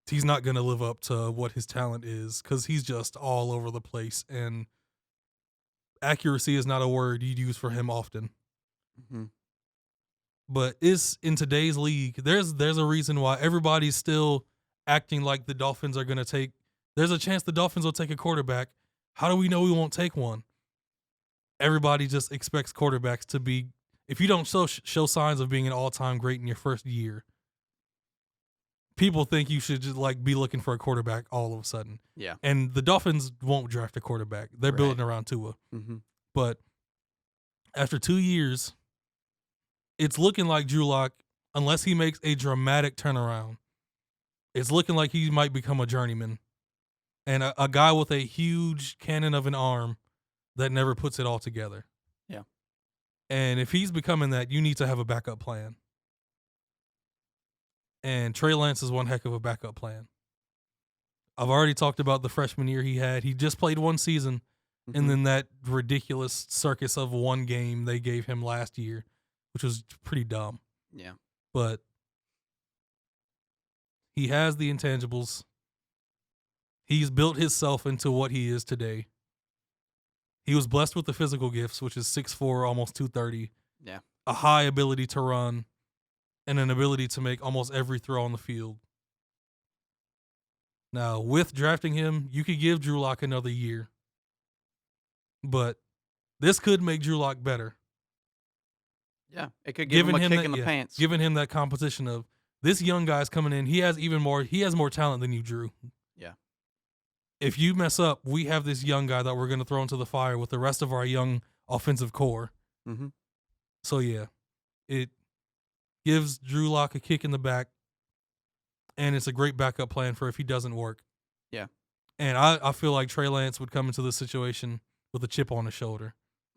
he's not going to live up to what his talent is because he's just all over the place, and accuracy is not a word you'd use for him often. Mm-hmm. But it's in today's league, there's a reason why everybody's still acting like the Dolphins are going to take. There's a chance the Dolphins will take a quarterback. How do we know we won't take one? Everybody just expects quarterbacks to be. If you don't show signs of being an all-time great in your first year, people think you should just like be looking for a quarterback all of a sudden. Yeah. And the Dolphins won't draft a quarterback. They're building around Tua. Mm-hmm. But after 2 years, it's looking like Drew Lock, unless he makes a dramatic turnaround, it's looking like he might become a journeyman and a guy with a huge cannon of an arm that never puts it all together. Yeah. And if he's becoming that, you need to have a backup plan. And Trey Lance is one heck of a backup plan. I've already talked about the freshman year he had. He just played 1 season, and then that ridiculous circus of 1 game they gave him last year, which was pretty dumb. Yeah. But he has the intangibles. He's built himself into what he is today. He was blessed with the physical gifts, which is 6'4", almost 230. Yeah. A high ability to run and an ability to make almost every throw on the field. Now, with drafting him, you could give Drew Lock another year. But this could make Drew Lock better. Yeah, it could give him a kick in the pants. Giving him that competition of this young guy's coming in. He has more talent than you, Drew. Yeah. If you mess up, we have this young guy that we're going to throw into the fire with the rest of our young offensive core. Mm-hmm. So, yeah, it gives Drew Lock a kick in the back, and it's a great backup plan for if he doesn't work. Yeah. And I feel like Trey Lance would come into this situation with a chip on his shoulder.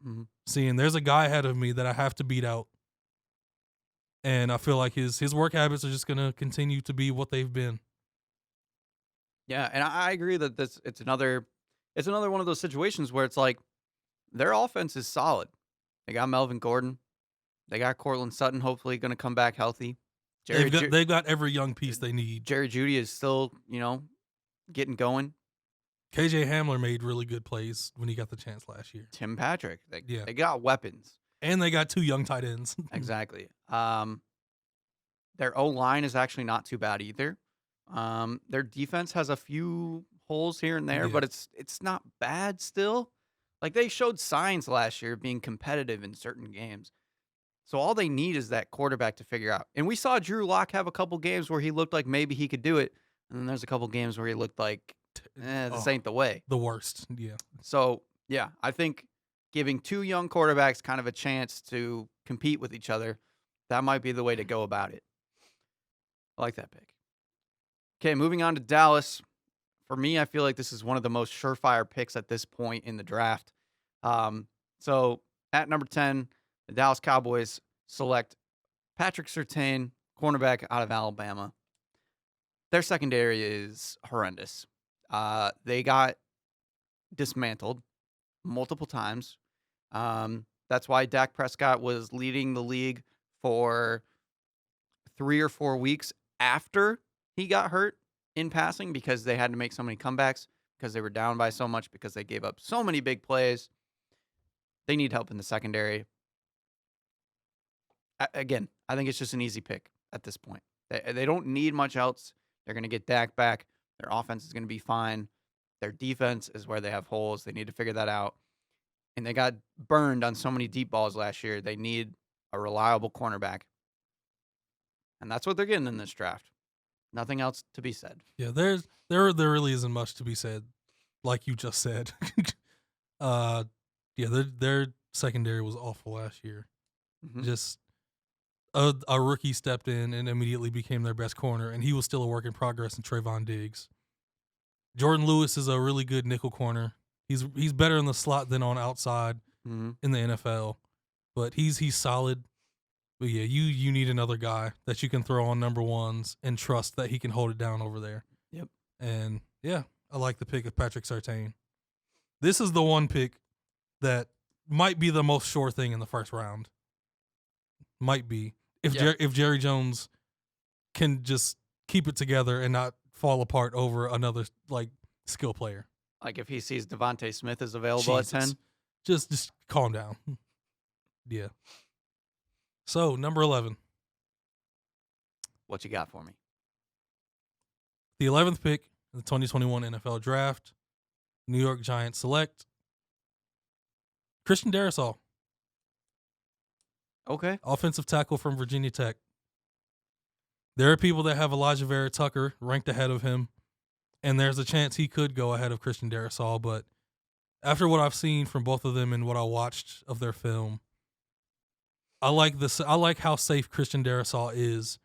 Mm-hmm. Seeing there's a guy ahead of me that I have to beat out. And I feel like his work habits are just going to continue to be what they've been. Yeah, and I agree that it's another one of those situations where it's like their offense is solid. They got Melvin Gordon. They got Cortland Sutton, hopefully going to come back healthy. They've got every young piece they need. Jerry Jeudy is still, getting going. KJ Hamler made really good plays when he got the chance last year. Tim Patrick. They got weapons. And they got 2 young tight ends. Exactly. Their O-line is actually not too bad either. Their defense has a few holes here and there, but it's not bad still. Like, they showed signs last year of being competitive in certain games. So all they need is that quarterback to figure out. And we saw Drew Lock have a couple games where he looked like maybe he could do it. And then there's a couple games where he looked like, this ain't the way. The worst. Yeah. So, yeah, I think giving two young quarterbacks kind of a chance to compete with each other, that might be the way to go about it. I like that pick. Okay, moving on to Dallas. For me, I feel like this is one of the most surefire picks at this point in the draft. So at number 10, the Dallas Cowboys select Patrick Surtain, cornerback out of Alabama. Their secondary is horrendous. They got dismantled multiple times. That's why Dak Prescott was leading the league for 3 or 4 weeks after he got hurt in passing, because they had to make so many comebacks, because they were down by so much, because they gave up so many big plays. They need help in the secondary. Again, I think it's just an easy pick at this point. They don't need much else. They're going to get Dak back. Their offense is going to be fine. Their defense is where they have holes. They need to figure that out. And they got burned on so many deep balls last year. They need a reliable cornerback. And that's what they're getting in this draft. Nothing else to be said. Yeah, there really isn't much to be said, like you just said. Their secondary was awful last year. Mm-hmm. Just a rookie stepped in and immediately became their best corner, and he was still a work in progress in Trayvon Diggs. Jordan Lewis is a really good nickel corner. He's better in the slot than on outside in the NFL, but he's solid. But yeah, you need another guy that you can throw on number ones and trust that he can hold it down over there. Yep. And yeah, I like the pick of Patrick Surtain. This is the one pick that might be the most sure thing in the first round. Might be. If Jerry Jones can just keep it together and not fall apart over another skill player. Like if he sees Devontae Smith is available at 10. Just calm down. Yeah. So, number 11. What you got for me? The 11th pick in the 2021 NFL Draft. New York Giants select Christian Darrisaw. Okay. Offensive tackle from Virginia Tech. There are people that have Elijah Vera Tucker ranked ahead of him, and there's a chance he could go ahead of Christian Darrisaw, but after what I've seen from both of them and what I watched of their film, I like how safe Christian Darrisaw is,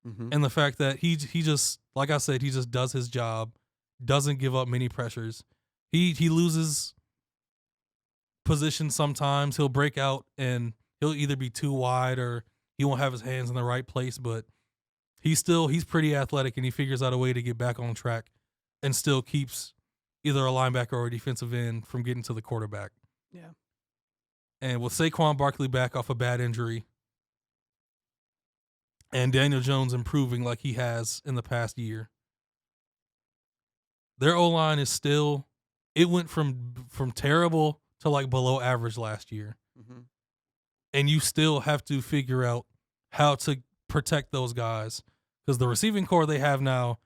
and the fact that he just, like I said, he just does his job, doesn't give up many pressures. He loses position sometimes. He'll break out and he'll either be too wide or he won't have his hands in the right place, but he's pretty athletic, and he figures out a way to get back on track and still keeps either a linebacker or a defensive end from getting to the quarterback. Yeah. And with Saquon Barkley back off a bad injury and Daniel Jones improving like he has in the past year, their O-line is still, it went from terrible to like below average last year. And you still have to figure out how to protect those guys, because the receiving core they have now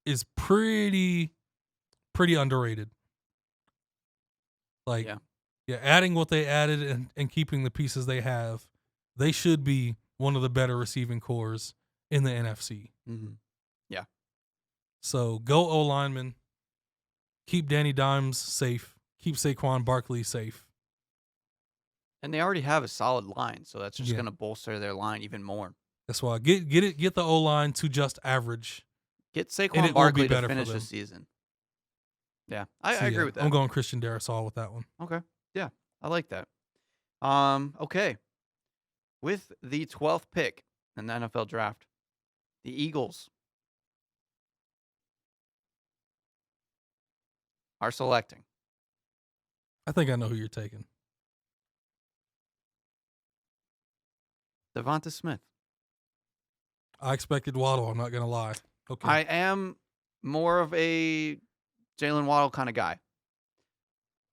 is pretty underrated. Adding what they added and keeping the pieces they have, they should be one of the better receiving cores in the NFC. Yeah. So go O-lineman, keep Danny Dimes safe, keep Saquon Barkley safe. And they already have a solid line, so that's just going to bolster their line even more. That's why get the O-line to just average. Get Saquon Barkley to finish the season. Yeah, I agree with that. I'm going Christian Darrisaw with that one. Okay. Yeah, I like that. Okay. With the 12th pick in the NFL Draft, the Eagles are selecting. I think I know who you're taking. Devonta Smith. I expected Waddle, I'm not going to lie. Okay. I am more of a Jalen Waddle kind of guy.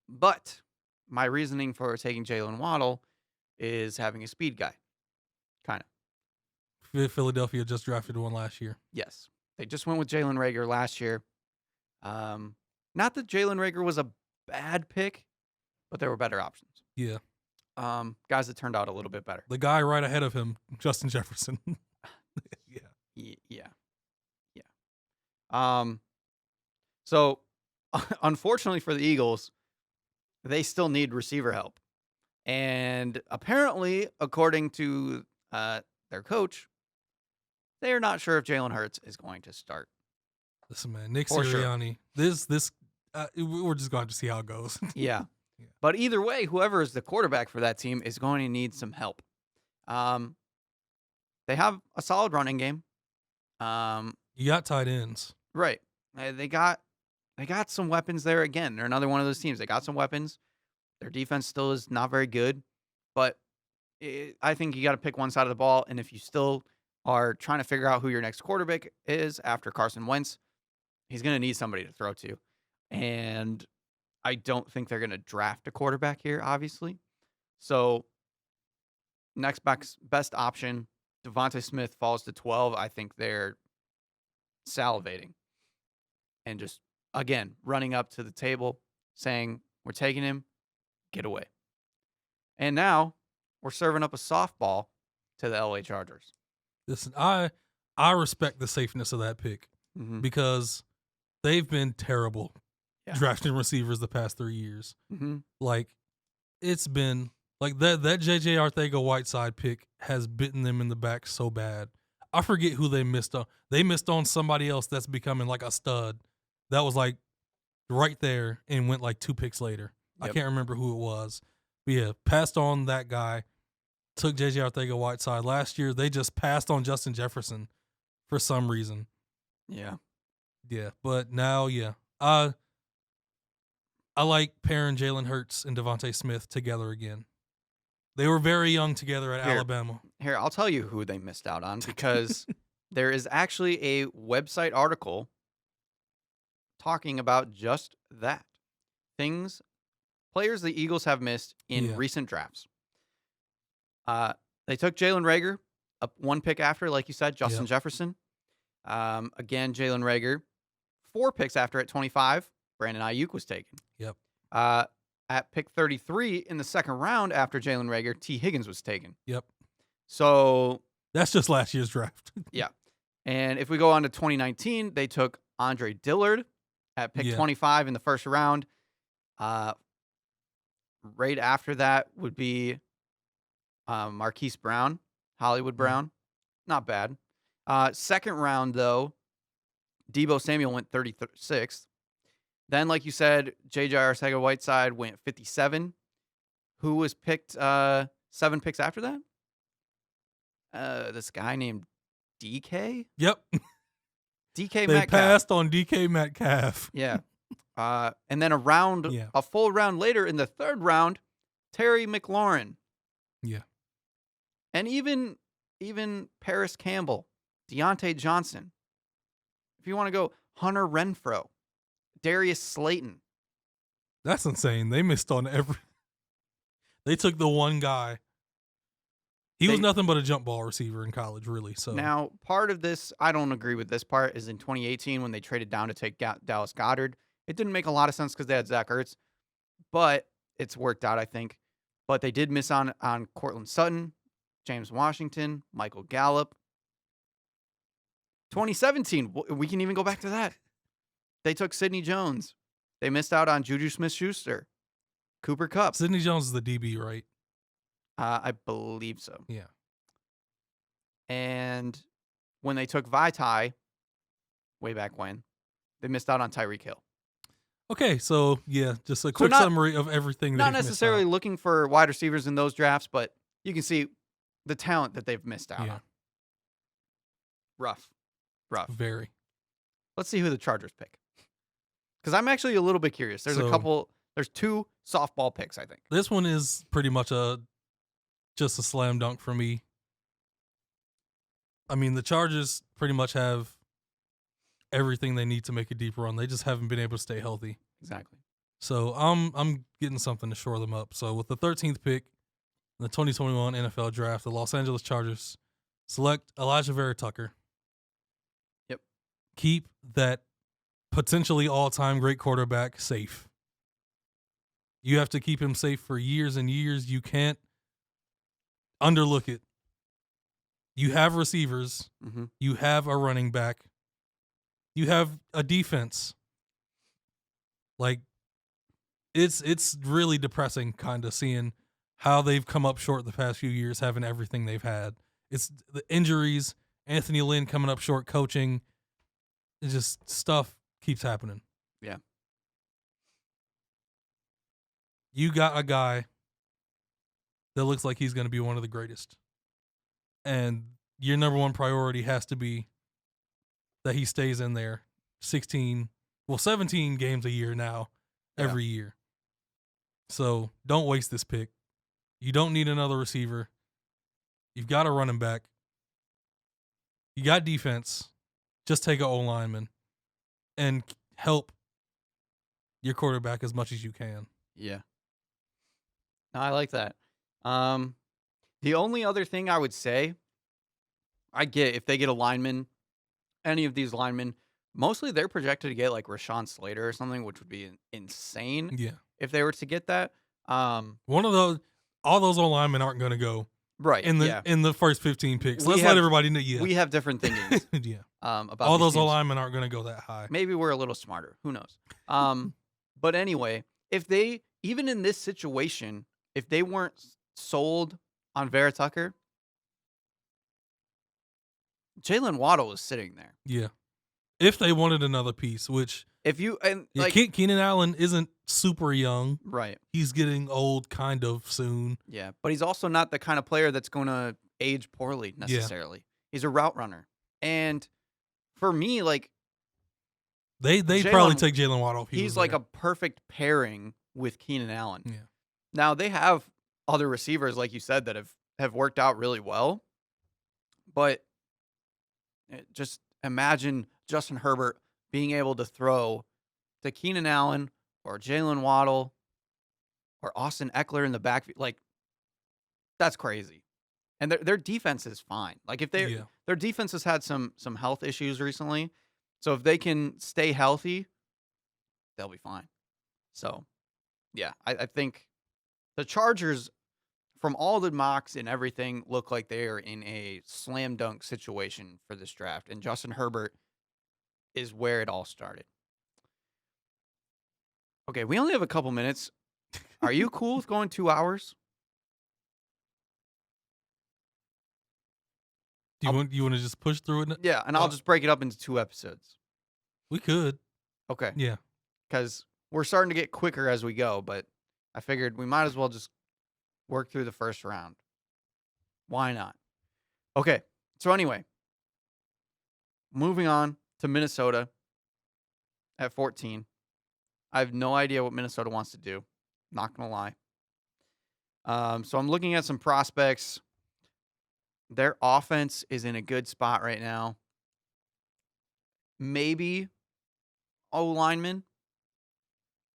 But my reasoning for taking Jalen Waddle is having a speed guy. Kind of. Philadelphia just drafted one last year. Yes. They just went with Jalen Reagor last year. Not that Jalen Reagor was a bad pick, but there were better options. Yeah. Guys that turned out a little bit better. The guy right ahead of him, Justin Jefferson. Yeah. Yeah. So, unfortunately for the Eagles, they still need receiver help. And apparently, according to their coach, they're not sure if Jalen Hurts is going to start. Listen, man, Nick For sure. Sirianni. We're just going to see how it goes. Yeah. Yeah. But either way, whoever is the quarterback for that team is going to need some help. They have a solid running game. You got tight ends. Right. They got some weapons there again. They're another one of those teams. They got some weapons. Their defense still is not very good, but I think you got to pick one side of the ball. And if you still are trying to figure out who your next quarterback is after Carson Wentz, he's going to need somebody to throw to. And I don't think they're going to draft a quarterback here, obviously. So next best option, Devontae Smith falls to 12. I think they're salivating and just, again, running up to the table saying, we're taking him, get away. And now we're serving up a softball to the LA Chargers. Listen, I respect the safeness of that pick because they've been terrible drafting receivers the past 3 years. Like, it's been like that J.J. Arcega-Whiteside pick has bitten them in the back so bad. I forget who they missed on. They missed on somebody else that's becoming like a stud. That was like right there and went like 2 picks later. Yep. I can't remember who it was. But yeah, passed on that guy. Took J.J. Arcega-Whiteside. Last year, they just passed on Justin Jefferson for some reason. Yeah. Yeah, but now, I like pairing Jalen Hurts and Devontae Smith together again. They were very young together at Alabama. Here, I'll tell you who they missed out on because there is actually a website article talking about just that. Players the Eagles have missed in recent drafts. They took Jalen Reagor, up 1 pick after, like you said, Justin Jefferson. Again, Jalen Reagor, 4 picks after at 25. Brandon Ayuk was taken. Yep. At pick 33 in the second round after Jalen Reagor, T. Higgins was taken. Yep. So that's just last year's draft. Yeah. And if we go on to 2019, they took Andre Dillard at pick 25 in the first round. Right after that would be Marquise Brown, Hollywood Brown. Not bad. Second round, though, Deebo Samuel went 36th. Then, like you said, J.J. Arcega-Whiteside went 57. Who was picked 7 picks after that? This guy named DK? Yep. DK they Metcalf. Passed on DK Metcalf. Yeah. And then a full round later in the third round, Terry McLaurin. Yeah. And even Paris Campbell, Deontay Johnson. If you want to go, Hunter Renfrow, Darius Slayton. That's insane. They missed on every. They took the one guy. He was nothing but a jump ball receiver in college, really. So now, part of this, I don't agree with this part, is in 2018 when they traded down to take Dallas Goedert. It didn't make a lot of sense because they had Zach Ertz, but it's worked out, I think. But they did miss on Cortland Sutton, James Washington, Michael Gallup. 2017, we can even go back to that. They took Sidney Jones. They missed out on Juju Smith-Schuster, Cooper Kupp. Sidney Jones is the DB, right? I believe so. Yeah. And when they took Vitae, way back when, they missed out on Tyreek Hill. Okay, so just a quick summary of everything. Not necessarily looking for wide receivers in those drafts, but you can see the talent that they've missed out on. Rough. Very. Let's see who the Chargers pick. Because I'm actually a little bit curious. There's 2 softball picks, I think. This one is pretty much just a slam dunk for me. I mean, the Chargers pretty much have everything they need to make a deep run. They just haven't been able to stay healthy. Exactly. So I'm getting something to shore them up. So with the 13th pick in the 2021 NFL Draft, the Los Angeles Chargers select Elijah Vera Tucker. Yep. Keep that potentially all-time great quarterback safe. You have to keep him safe for years and years. You can't underlook it. You have receivers. Mm-hmm. You have a running back. You have a defense. Like, it's really depressing kind of seeing how they've come up short the past few years, having everything they've had. It's the injuries, Anthony Lynn coming up short coaching. It's just stuff keeps happening. Yeah. You got a guy that looks like he's going to be one of the greatest. And your number one priority has to be that he stays in there 17 games a year now, every year. So don't waste this pick. You don't need another receiver. You've got a running back. You got defense. Just take an O-lineman and help your quarterback as much as you can. Yeah. No, I like that. The only other thing I would say, I get if they get a lineman, any of these linemen, mostly they're projected to get like Rashaan Slater or something, which would be insane Yeah. if they were to get that. All those O-linemen aren't going to go Right. in the first 15 picks. Let's have- let everybody know. Yeah. We have different thinkings yeah. about All these those teams. O-linemen aren't going to go that high. Maybe we're a little smarter. Who knows? But anyway, if they, even in this situation, if they weren't sold on Vera Tucker, Jalen Waddle is sitting there. Yeah. If they wanted another piece, which If you, and yeah, like, Keenan Allen isn't super young. right. He's getting old kind of soon. Yeah. But he's also not the kind of player that's going to age poorly necessarily. He's a route runner. And for me, like, They Jalen- probably take Jalen Waddle if he he's was like there. a perfect pairing with Keenan Allen. Yeah. Now they have other receivers, like you said, that have worked out really well. But just imagine Justin Herbert being able to throw to Keenan Allen or Jalen Waddle or Austin Eckler in the backfield. Like, that's crazy. And their defense is fine. Like, if Yeah. their defense has had some health issues recently. So if they can stay healthy, they'll be fine. So, yeah, I think the Chargers, from all the mocks and everything, look like they are in a slam dunk situation for this draft. And Justin Herbert is where it all started. Okay, we only have a couple minutes. Are you cool with going 2 hours? Do you want to just push through it? Yeah, and I'll just break it up into 2 episodes. We could. Okay. Yeah. Because we're starting to get quicker as we go, but I figured we might as well just work through the first round. Why not? Okay, so anyway, moving on to Minnesota at 14. I have no idea what Minnesota wants to do. Not going to lie. So I'm looking at some prospects. Their offense is in a good spot right now. Maybe O-lineman,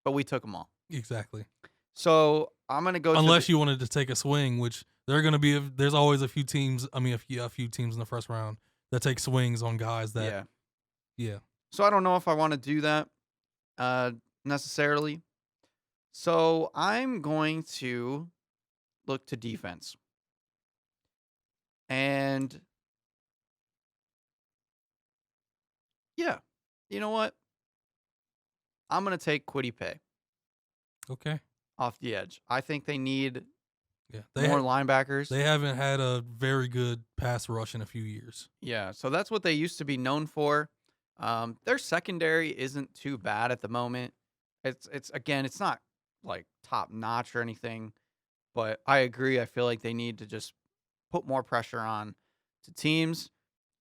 but we took them all. Exactly. So I'm going to go Unless you wanted to take a swing, which they're going to be. There's always a few teams. I mean, a few teams in the first round that take swings on guys that. Yeah. Yeah. So I don't know if I want to do that necessarily. So I'm going to look to defense. And yeah, you know what? I'm going to take Kwity Paye Okay. off the edge. I think they need Yeah. more linebackers. They haven't had a very good pass rush in a few years. Yeah, so that's what they used to be known for. Their secondary isn't too bad at the moment. It's again, it's not like top notch or anything, but I agree. I feel like they need to just put more pressure on to teams,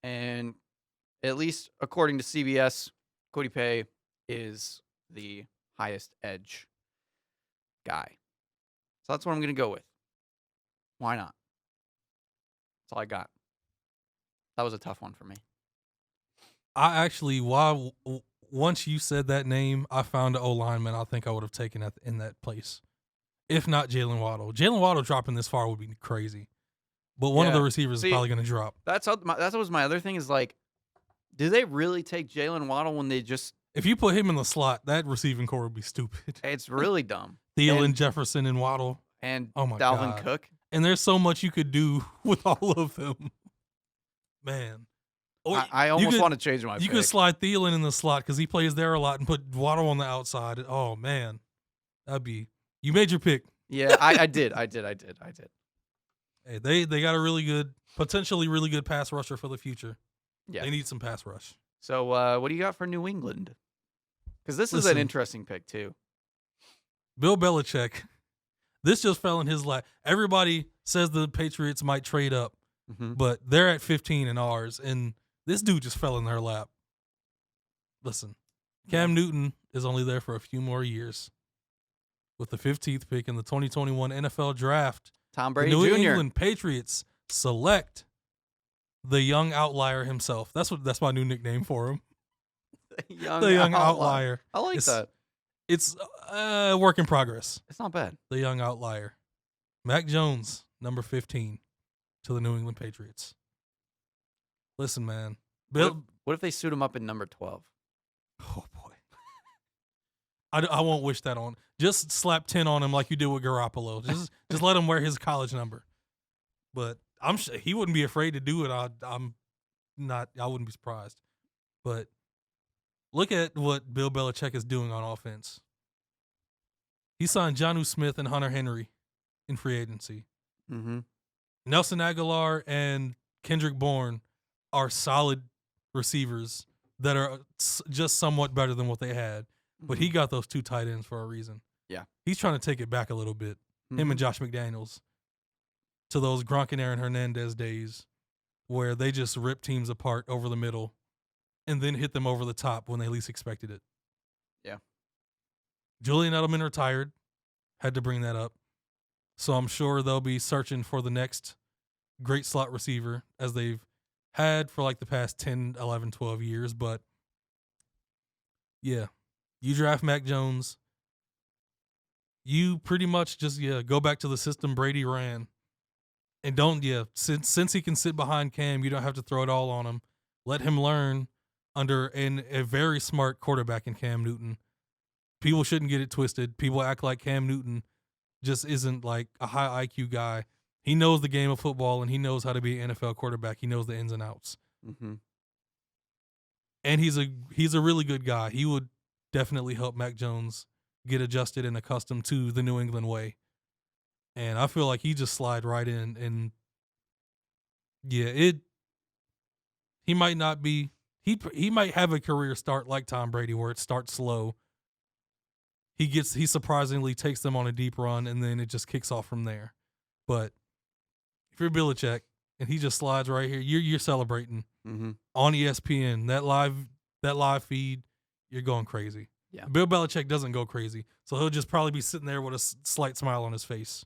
and at least according to CBS, Kwity Paye is the highest edge guy. So that's what I'm going to go with. Why not? That's all I got. That was a tough one for me. I actually, once you said that name, I found an O-lineman I think I would have taken in that place. If not Jalen Waddle. Jalen Waddle dropping this far would be crazy. But one of the receivers is probably going to drop. That was my other thing is like, do they really take Jalen Waddle when they just If you put him in the slot, that receiving core would be stupid. It's really dumb. Thielen, And- Jefferson, and Waddle. And Oh my Dalvin God. Cook. And there's so much you could do with all of them. Man. Or I you almost could- want to change my You pick. could slide Thielen in the slot because he plays there a lot and put Waddle on the outside. Oh, man. That'd be. You made your pick. Yeah, I did. Hey, they got a really good, potentially really good pass rusher for the future. Yeah. They need some pass rush. So what do you got for New England? Because this is Listen. an interesting pick too. Bill Belichick, this just fell in his lap. Everybody says the Patriots might trade up, Mm-hmm. but they're at 15 in ours, and this dude just fell in their lap. Listen, Cam Newton is only there for a few more years. With the 15th pick in the 2021 NFL Draft, Tom the Brady New Jr. England Patriots select the young outlier himself. That's my new nickname for him. The young outlier. I like It's- that. It's a work in progress. It's not bad. The young outlier. Mac Jones, number 15, to the New England Patriots. Listen, man. Bill, What if they suit him up in number 12? oh boy. I won't wish that on. Just slap 10 on him like you did with Garoppolo. Just let him wear his college number. But I'm sure he wouldn't be afraid to do it. I wouldn't be surprised. But look at what Bill Belichick is doing on offense. He signed Jonnu Smith and Hunter Henry in free agency. Mm-hmm. Nelson Aguilar and Kendrick Bourne are solid receivers that are just somewhat better than what they had. But he got those two tight ends for a reason. Yeah. He's trying to take it back a little bit. Mm-hmm. Him and Josh McDaniels. To those Gronk and Aaron Hernandez days where they just rip teams apart over the middle and then hit them over the top when they least expected it. Yeah. Julian Edelman retired. Had to bring that up. So I'm sure they'll be searching for the next great slot receiver as they've had for like the past 10, 11, 12 years. But yeah, you draft Mac Jones. You pretty much just, go back to the system Brady ran. And don't, since he can sit behind Cam, you don't have to throw it all on him. Let him learn under a very smart quarterback in Cam Newton. People shouldn't get it twisted. People act like Cam Newton just isn't like a high IQ guy. He knows the game of football and he knows how to be an NFL quarterback. He knows the ins and outs. Mm-hmm. And he's a really good guy. He would definitely help Mac Jones get adjusted and accustomed to the New England way. And I feel like he just slide right in and he might not be he might have a career start like Tom Brady where it starts slow. He surprisingly takes them on a deep run and then it just kicks off from there. But if you're Belichick and he just slides right here, you're celebrating on ESPN, that live feed, you're going crazy. Yeah. Bill Belichick doesn't go crazy, so he'll just probably be sitting there with a slight smile on his face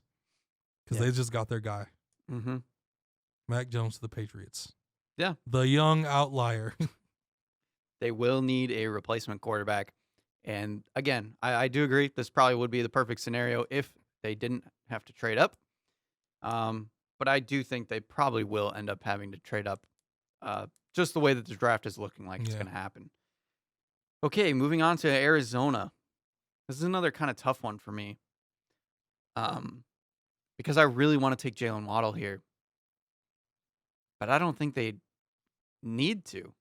because they just got their guy. Mm-hmm. Mac Jones to the Patriots. Yeah. The young outlier. They will need a replacement quarterback. And again, I do agree. This probably would be the perfect scenario if they didn't have to trade up. But I do think they probably will end up having to trade up. Just the way that the draft is looking like it's going to happen. Okay, moving on to Arizona. This is another kind of tough one for me. Because I really want to take Jalen Waddle here. But I don't think they need to.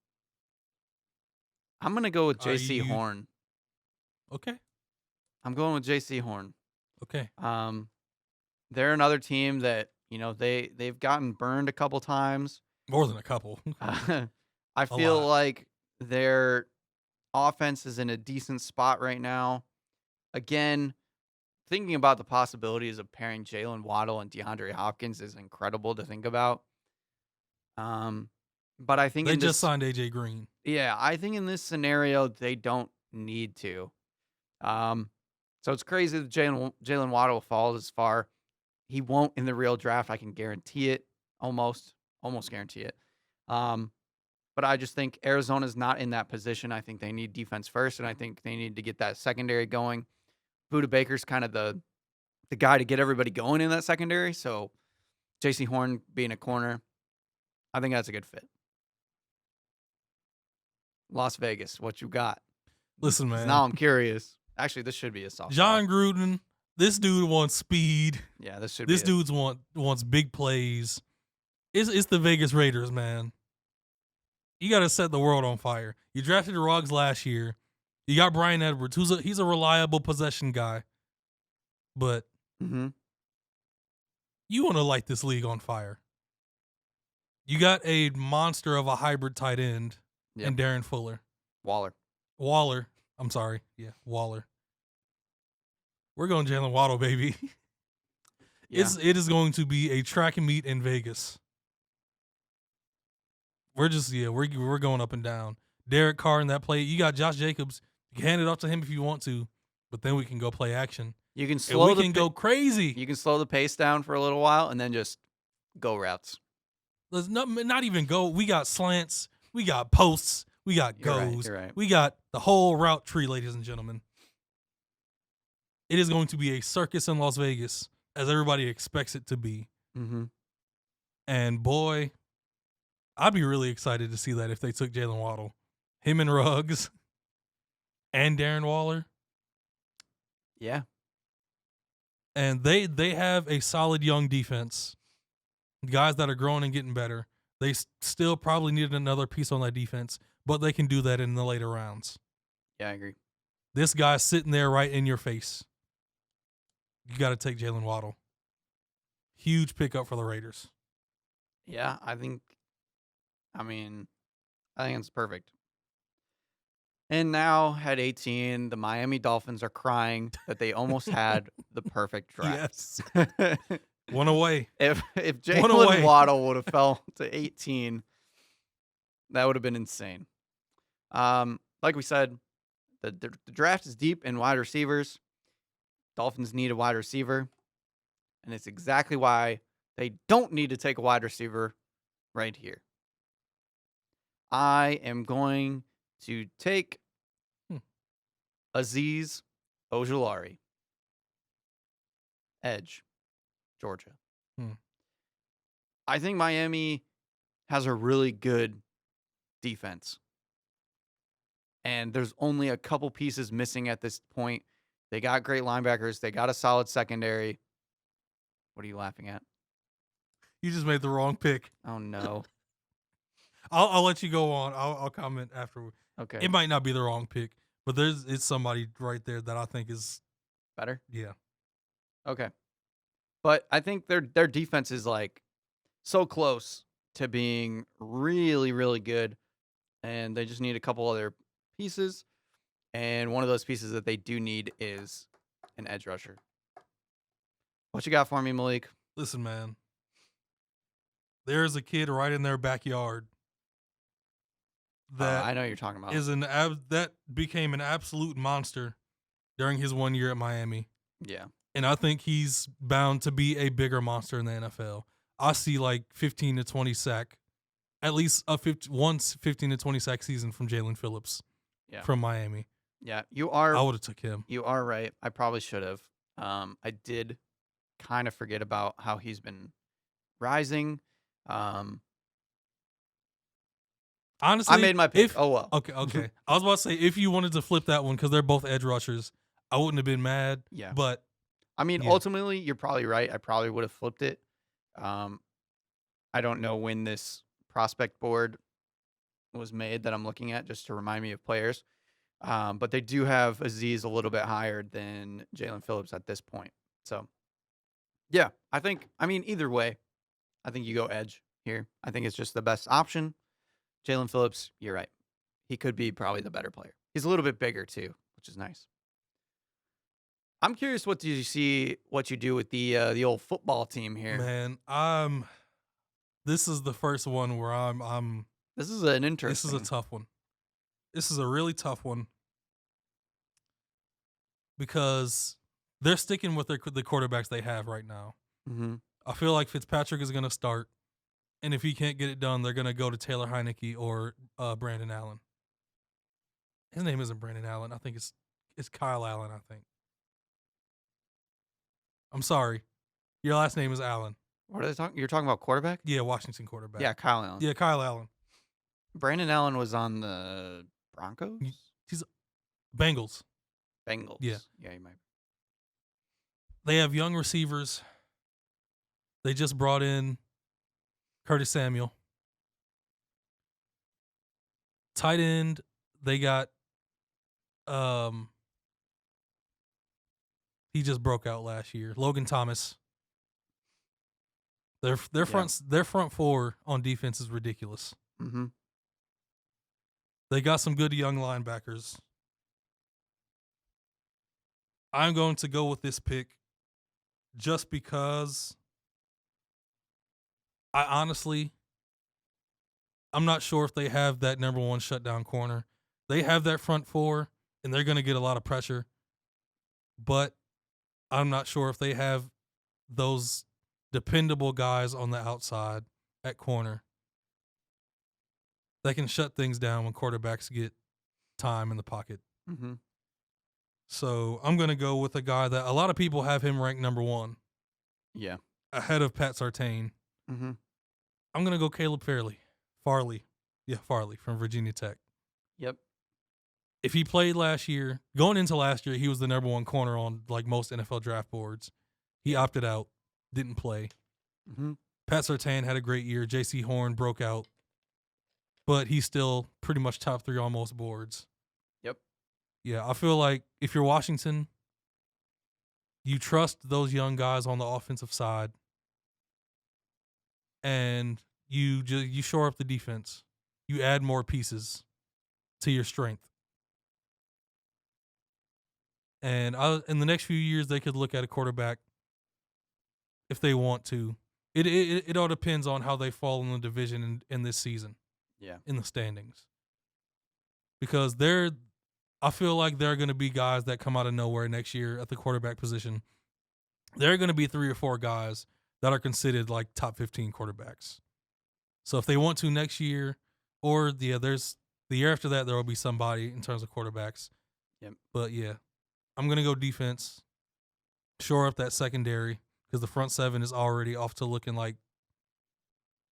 I'm going to go with J.C. Horn. Okay. I'm going with J.C. Horn. Okay. They're another team that, they've gotten burned a couple times. More than a couple. I feel like their offense is in a decent spot right now. Again, thinking about the possibilities of pairing Jalen Waddle and DeAndre Hopkins is incredible to think about. But I think they just signed AJ Green. Yeah, I think in this scenario they don't need to. So it's crazy that Jalen Waddle falls as far. He won't in the real draft. I can guarantee it. Almost guarantee it. But I just think Arizona's not in that position. I think they need defense first, and I think they need to get that secondary going. Budda Baker's kind of the guy to get everybody going in that secondary. So J.C. Horn being a corner, I think that's a good fit. Las Vegas, what you got? Listen, 'Cause man. now I'm curious. Actually, this should be a soft. John Gruden, this dude wants speed. Yeah, this should. This be dude's wants big plays. It's the Vegas Raiders, man. You got to set the world on fire. You drafted the Ruggs last year. You got Brian Edwards, he's a reliable possession guy. But Mm-hmm. you want to light this league on fire. You got a monster of a hybrid tight end in Darren Fuller. Waller. I'm sorry. Yeah, Waller. We're going Jalen Waddle, baby. Yeah. It is going to be a track and meet in Vegas. We're going up and down. Derek Carr in that play. You got Josh Jacobs. You can hand it off to him if you want to, but then we can go play action. You can And slow we can go crazy. You can slow the pace down for a little while and then just go routes. Let's not even go. We got slants. We got posts. We got goes. You're right. We got the whole route tree, ladies and gentlemen. It is going to be a circus in Las Vegas, as everybody expects it to be. Mm-hmm. And boy, I'd be really excited to see that if they took Jalen Waddle. Him and Ruggs and Darren Waller. Yeah. And they have a solid young defense. Guys that are growing and getting better. They still probably needed another piece on that defense, but they can do that in the later rounds. Yeah, I agree. This guy's sitting there right in your face. You got to take Jalen Waddle. Huge pickup for the Raiders. Yeah, I think it's perfect. And now at 18, the Miami Dolphins are crying that they almost had the perfect draft. Yes. One away. If away. Jalen Waddle would have fell to 18, that would have been insane. Like we said, the draft is deep in wide receivers. Dolphins need a wide receiver, and it's exactly why they don't need to take a wide receiver right here. I am going to take Azeez Ojulari, edge, Georgia. I think Miami has a really good defense. And there's only a couple pieces missing at this point. They got great linebackers. They got a solid secondary. What are you laughing at? You just made the wrong pick. Oh, no. I'll let you go on. I'll comment afterward. Okay. It might not be the wrong pick, but it's somebody right there that I think is better? Yeah. Okay. But I think their defense is like so close to being really, really good. And they just need a couple other pieces. And one of those pieces that they do need is an edge rusher. What you got for me, Malik? Listen, man. There's a kid right in their backyard that I know you're talking about. that became an absolute monster during his 1 year at Miami. Yeah. And I think he's bound to be a bigger monster in the NFL. I see like 15 to 20 sack, at least once 15 to 20 sack season from Jalen Phillips from Miami. Yeah, I would have took him. You are right. I probably should have. I did kind of forget about how he's been rising. Honestly, I made my pick. Oh, well. Okay. I was about to say, if you wanted to flip that one, because they're both edge rushers, I wouldn't have been mad. Yeah. But, I mean, ultimately, you're probably right. I probably would have flipped it. I don't know when this prospect board was made that I'm looking at, just to remind me of players. But they do have Azeez a little bit higher than Jalen Phillips at this point. So, yeah, either way, I think you go edge here. I think it's just the best option. Jalen Phillips, you're right. He could be probably the better player. He's a little bit bigger too, which is nice. I'm curious, what you do with the old football team here? Man, this is the first one where I'm. This is an interesting. This is a tough one. This is a really tough one because they're sticking with the quarterbacks they have right now. Mm-hmm. I feel like Fitzpatrick is going to start, and if he can't get it done, they're going to go to Taylor Heineke or Brandon Allen. His name isn't Brandon Allen. I think it's Kyle Allen, I think. I'm sorry. Your last name is Allen. What are they talking? You're talking about quarterback? Yeah, Washington quarterback. Yeah, Kyle Allen. Yeah, Kyle Allen. Brandon Allen was on the Broncos? Bengals. Bengals. Yeah. Yeah, you might. They have young receivers. They just brought in Curtis Samuel. Tight end, they got he just broke out last year. Logan Thomas. Their front four on defense is ridiculous. Mm-hmm. They got some good young linebackers. I'm going to go with this pick just because I'm not sure if they have that number one shutdown corner. They have that front four, and they're going to get a lot of pressure. But I'm not sure if they have those dependable guys on the outside at corner that can shut things down when quarterbacks get time in the pocket. Mm-hmm. So I'm going to go with a guy that a lot of people have him ranked number one. Yeah. Ahead of Pat Surtain. Mm-hmm. I'm going to go Caleb Farley. Yeah, Farley from Virginia Tech. Yep. If he played last year, going into last year, he was the number one corner on like most NFL draft boards. He opted out, didn't play. Mm-hmm. Pat Surtain had a great year. J.C. Horn broke out, but he's still pretty much top three on most boards. Yep. Yeah, I feel like if you're Washington, you trust those young guys on the offensive side, and you shore up the defense. You add more pieces to your strength. And in the next few years, they could look at a quarterback if they want to. It all depends on how they fall in the division in this season. Yeah. In the standings. Because I feel like there are going to be guys that come out of nowhere next year at the quarterback position. There are going to be 3 or 4 guys that are considered like top 15 quarterbacks. So if they want to next year, or there's the year after that, there will be somebody in terms of quarterbacks. Yep. But yeah, I'm going to go defense, shore up that secondary, because the front seven is already off to looking like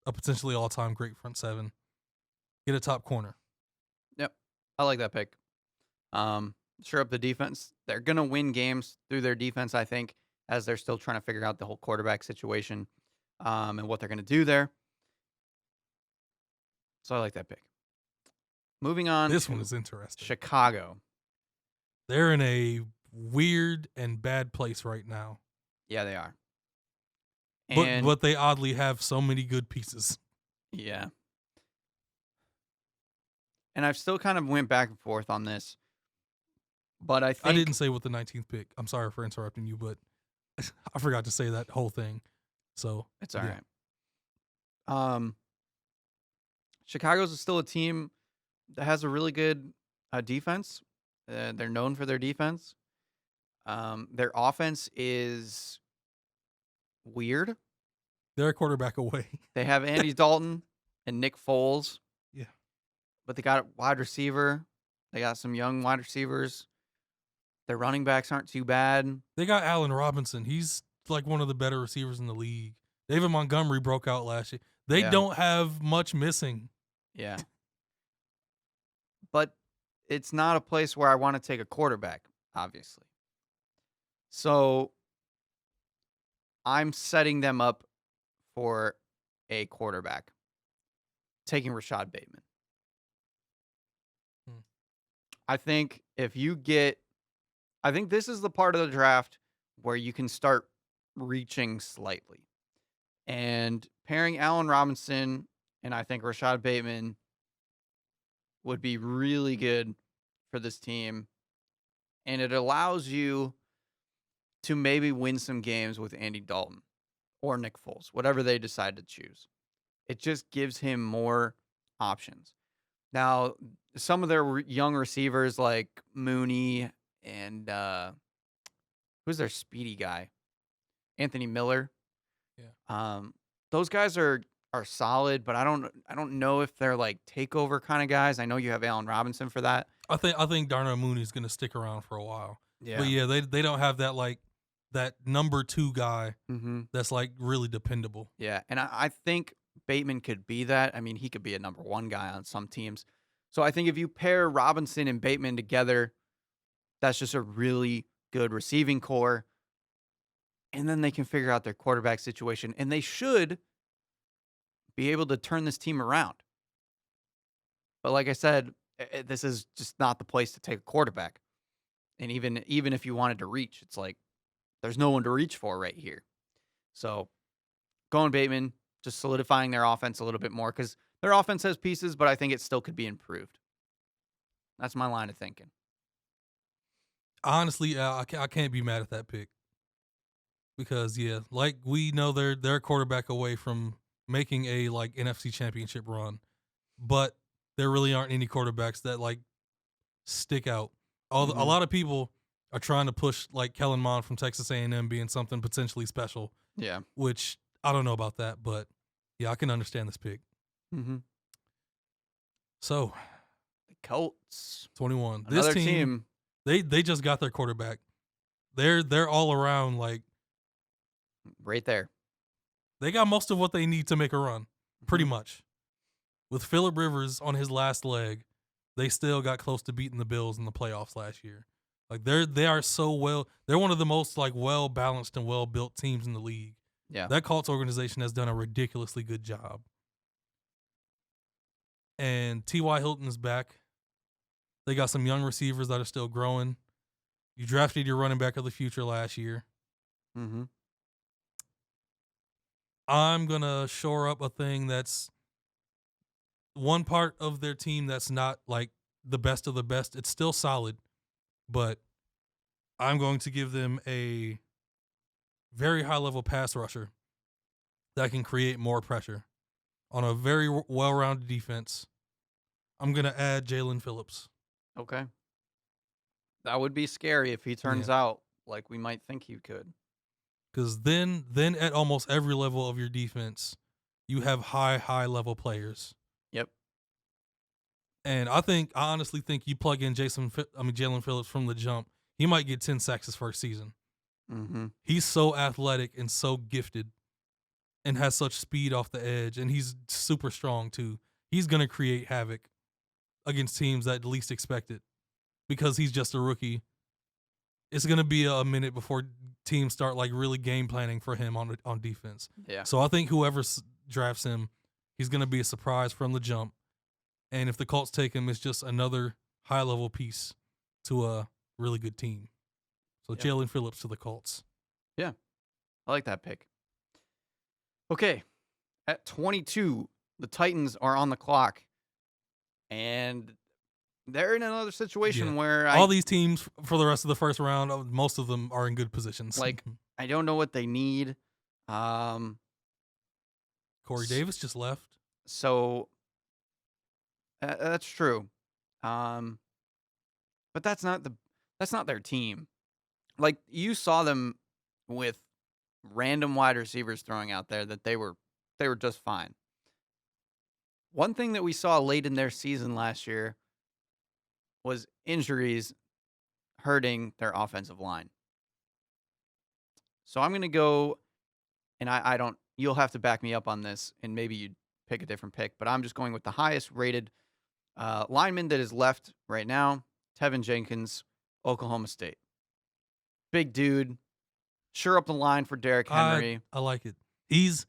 a potentially all-time great front seven. Get a top corner. Yep. I like that pick. Shore up the defense. They're going to win games through their defense, I think, as they're still trying to figure out the whole quarterback situation and what they're going to do there. So I like that pick. Moving on. This one is interesting. Chicago. They're in a weird and bad place right now. Yeah, they are. But they oddly have so many good pieces. Yeah. And I've still kind of went back and forth on this. But I think I didn't say with the 19th pick. I'm sorry for interrupting you, but I forgot to say that whole thing. So it's all right. Chicago's still a team that has a really good defense. They're known for their defense. Their offense is weird. They're a quarterback away. They have Andy Dalton and Nick Foles. Yeah. But they got a wide receiver. They got some young wide receivers. Their running backs aren't too bad. They got Allen Robinson. He's like one of the better receivers in the league. David Montgomery broke out last year. They don't have much missing. Yeah. But it's not a place where I want to take a quarterback, obviously. So I'm setting them up for a quarterback, taking Rashaan Bateman. I think I think this is the part of the draft where you can start reaching slightly. And pairing Allen Robinson and I think Rashaan Bateman would be really good for this team. And it allows you to maybe win some games with Andy Dalton or Nick Foles, whatever they decide to choose. It just gives him more options. Now, some of their young receivers like Mooney and who's their speedy guy? Anthony Miller. Yeah. Those guys are solid, but I don't know if they're like takeover kind of guys. I know you have Allen Robinson for that. I think Darnell Mooney's going to stick around for a while. Yeah. But yeah, they don't have that like that number 2 guy that's like really dependable. Yeah, and I think Bateman could be that. I mean, he could be a number 1 guy on some teams. So I think if you pair Robinson and Bateman together, That's just a really good receiving core. And then they can figure out their quarterback situation. And they should be able to turn this team around. But like I said, this is just not the place to take a quarterback. And even if you wanted to reach, it's like there's no one to reach for right here. So going Bateman, just solidifying their offense a little bit more because their offense has pieces, but I think it still could be improved. That's my line of thinking. Honestly, I can't be mad at that pick because like we know they're a quarterback away from making a like NFC Championship run, but there really aren't any quarterbacks that like stick out. A lot of people are trying to push like Kellen Mond from Texas A&M being something potentially special. Yeah, which I don't know about that, but yeah, I can understand this pick. Mm-hmm. So, the Colts, 21. another This team. They just got their quarterback. They're all around like right there. They got most of what they need to make a run, pretty much. With Phillip Rivers on his last leg, they still got close to beating the Bills in the playoffs last year. Like they are so well. They're one of the most like well balanced and well built teams in the league. Yeah, that Colts organization has done a ridiculously good job. And T.Y. Hilton is back. They got some young receivers that are still growing. You drafted your running back of the future last year. Mm-hmm. I'm going to shore up a thing that's one part of their team that's not like the best of the best. It's still solid, but I'm going to give them a very high-level pass rusher that can create more pressure on a very well-rounded defense. I'm going to add Jalen Phillips. Okay. That would be scary if he turns out like we might think he could. Because then at almost every level of your defense, you have high-level players. Yep. And I honestly think you plug in Jalen Phillips from the jump, he might get 10 sacks his first season. Mm-hmm. He's so athletic and so gifted and has such speed off the edge, and he's super strong too. He's going to create havoc against teams that least expect it because he's just a rookie. It's going to be a minute before teams start like really game planning for him on defense. Yeah. So I think whoever drafts him, he's going to be a surprise from the jump. And if the Colts take him, it's just another high-level piece to a really good team. So Jalen Phillips to the Colts. Yeah, I like that pick. Okay, at 22, the Titans are on the clock. And they're in another situation where all these teams for the rest of the first round, most of them are in good positions. Like, I don't know what they need. Corey Davis just left. So that's true. But that's not their team. Like, you saw them with random wide receivers throwing out there that they were just fine. One thing that we saw late in their season last year was injuries hurting their offensive line. So I'm going to go, and I don't, you'll have to back me up on this, and maybe you'd pick a different pick, but I'm just going with the highest rated lineman that is left right now, Tevin Jenkins, Oklahoma State. Big dude, sure up the line for Derrick Henry. I like it. He's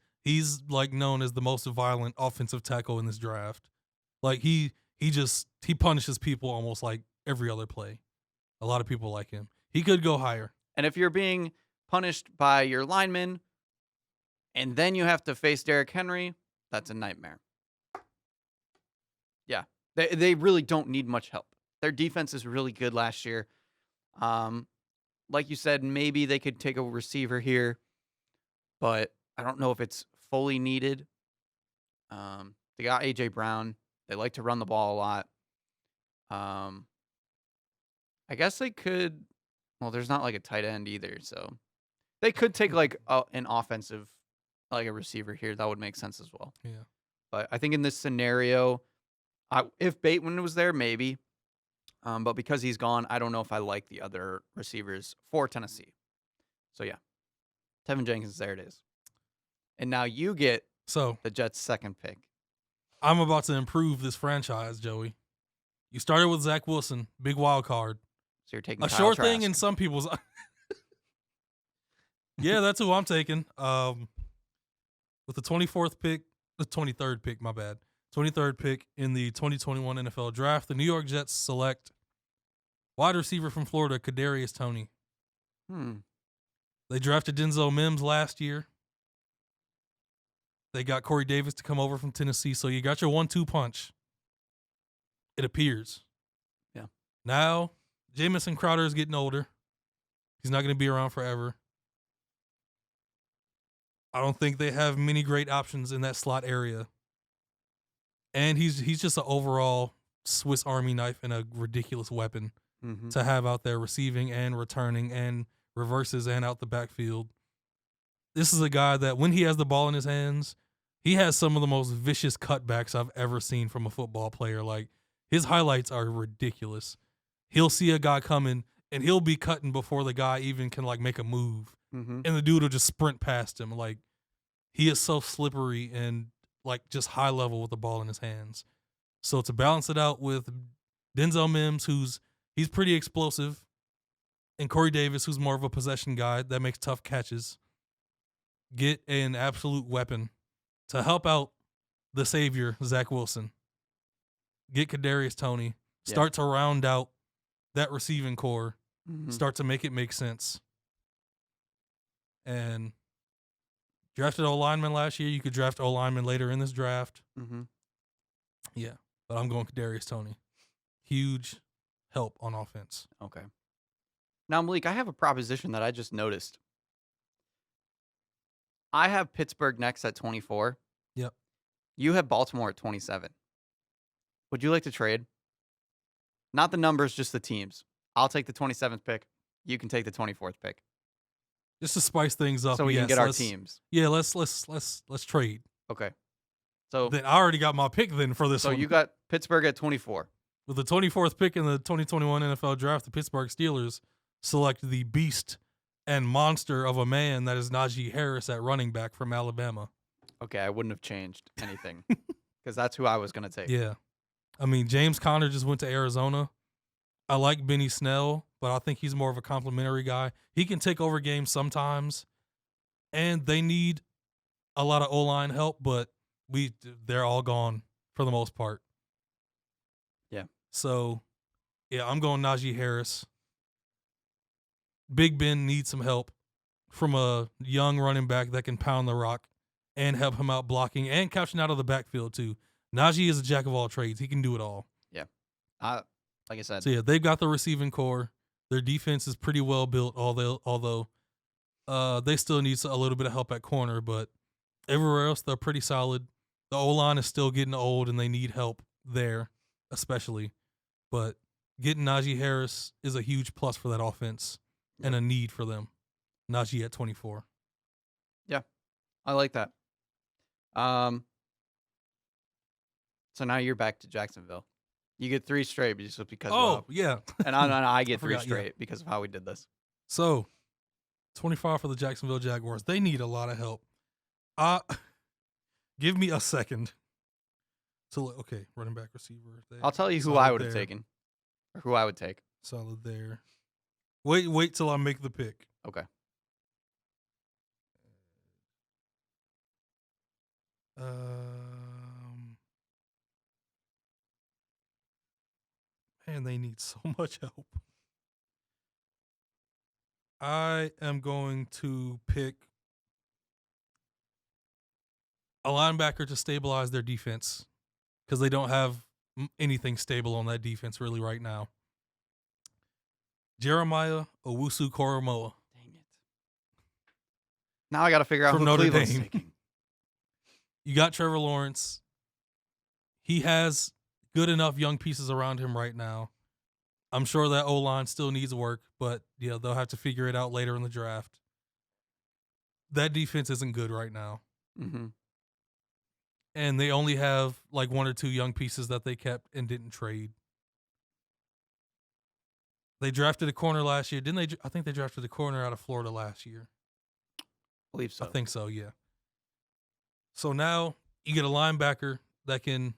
like known as the most violent offensive tackle in this draft. Like he punishes people almost like every other play. A lot of people like him. He could go higher. And if you're being punished by your lineman and then you have to face Derrick Henry, that's a nightmare. Yeah. They really don't need much help. Their defense is really good last year. Like you said, maybe they could take a receiver here, but I don't know if it's fully needed. They got A.J. Brown. They like to run the ball a lot. I guess they could. Well, there's not like a tight end either, so they could take like an offensive, like a receiver here. That would make sense as well. Yeah. But I think in this scenario, if Bateman was there, maybe. But because he's gone, I don't know if I like the other receivers for Tennessee. So yeah, Tevin Jenkins, there it is. And now you get the Jets' second pick. I'm about to improve this franchise, Joey. You started with Zach Wilson, big wild card. So you're taking A Kyle sure Trask. thing in some people's. Yeah, that's who I'm taking. With the 24th pick, the 23rd pick, my bad. 23rd pick in the 2021 NFL Draft, the New York Jets select wide receiver from Florida, Kadarius Toney. They drafted Denzel Mims last year. They got Corey Davis to come over from Tennessee, so you got your 1-2 punch. It appears. Yeah. Now, Jamison Crowder is getting older. He's not going to be around forever. I don't think they have many great options in that slot area. And he's just an overall Swiss Army knife and a ridiculous weapon to have out there receiving and returning and reverses and out the backfield. This is a guy that when he has the ball in his hands, he has some of the most vicious cutbacks I've ever seen from a football player. Like, his highlights are ridiculous. He'll see a guy coming and he'll be cutting before the guy even can like make a move. And the dude will just sprint past him. Like, he is so slippery and like just high level with the ball in his hands. So to balance it out with Denzel Mims, he's pretty explosive, and Corey Davis, who's more of a possession guy that makes tough catches, get an absolute weapon to help out the savior, Zach Wilson. Get Kadarius Toney. Start to round out that receiving core. Start to make it make sense. And drafted O-lineman last year. You could draft O-lineman later in this draft. Yeah, but I'm going Kadarius Toney. Huge help on offense. Okay. Now, Malik, I have a proposition that I just noticed. I have Pittsburgh next at 24. Yep. You have Baltimore at 27. Would you like to trade? Not the numbers, just the teams. I'll take the 27th pick. You can take the 24th pick. Just to spice things up, So we can get our teams. Yeah, let's trade. Okay. So Then I already got my pick then for this so one. you got Pittsburgh at 24. With the 24th pick in the 2021 NFL Draft, the Pittsburgh Steelers select the beast and monster of a man that is Najee Harris at running back from Alabama. Okay, I wouldn't have changed anything because that's who I was going to take. Yeah. I mean, James Conner just went to Arizona. I like Benny Snell, but I think he's more of a complimentary guy. He can take over games sometimes, and they need a lot of O-line help, but they're all gone for the most part. Yeah. So, yeah, I'm going Najee Harris. Big Ben needs some help from a young running back that can pound the rock and help him out blocking and catching out of the backfield too. Najee is a jack of all trades. He can do it all. Yeah. Like I said. So, yeah, they've got the receiving core. Their defense is pretty well built, although they still need a little bit of help at corner, but everywhere else, they're pretty solid. The O-line is still getting old, and they need help there, especially. But getting Najee Harris is a huge plus for that offense and a need for them. Najee at 24. Yeah, I like that. So now you're back to Jacksonville. You get 3 straight just because yeah. And I get I 3 forgot, straight because of how we did this. So, 25 for the Jacksonville Jaguars. They need a lot of help. Give me a second. Okay, running back, receiver. There. I'll tell you who Solid I would have there. taken. Or who I would take. Solid there. Wait till I make the pick. Okay. Man, they need so much help. I am going to pick a linebacker to stabilize their defense because they don't have anything stable on that defense really right now. Jeremiah Owusu-Koramoah. Dang it. Now I got to figure out From who Notre Cleveland's Dame. taking. You got Trevor Lawrence. He has good enough young pieces around him right now. I'm sure that O-line still needs work, but yeah, they'll have to figure it out later in the draft. That defense isn't good right now. Mm-hmm. And they only have like 1 or 2 young pieces that they kept and didn't trade. They drafted a corner last year. Didn't they? I think they drafted a corner out of Florida last year. I believe so. I think so, yeah. So now you get a linebacker that can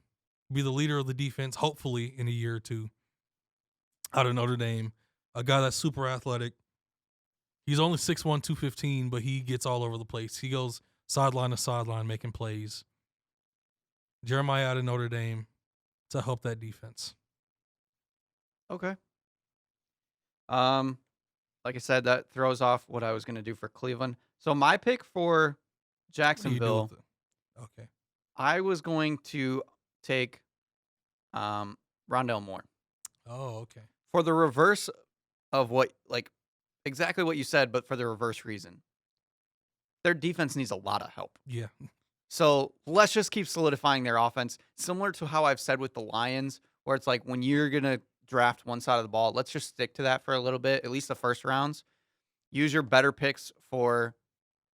be the leader of the defense, hopefully in a year or 2, out of Notre Dame. a guy that's super athletic. He's only 6'1", 215, but he gets all over the place. He goes sideline to sideline making plays. Jeremiah out of Notre Dame to help that defense. Okay. Like I said, that throws off what I was going to do for Cleveland. So my pick for What do you do Jacksonville, with it? Okay. I was going to take Rondell Moore Oh, okay. for the reverse of exactly what you said, but for the reverse reason. Their defense needs a lot of help. Yeah. So let's just keep solidifying their offense, similar to how I've said with the Lions, where it's like when you're going to draft one side of the ball, let's just stick to that for a little bit, at least the first rounds. Use your better picks for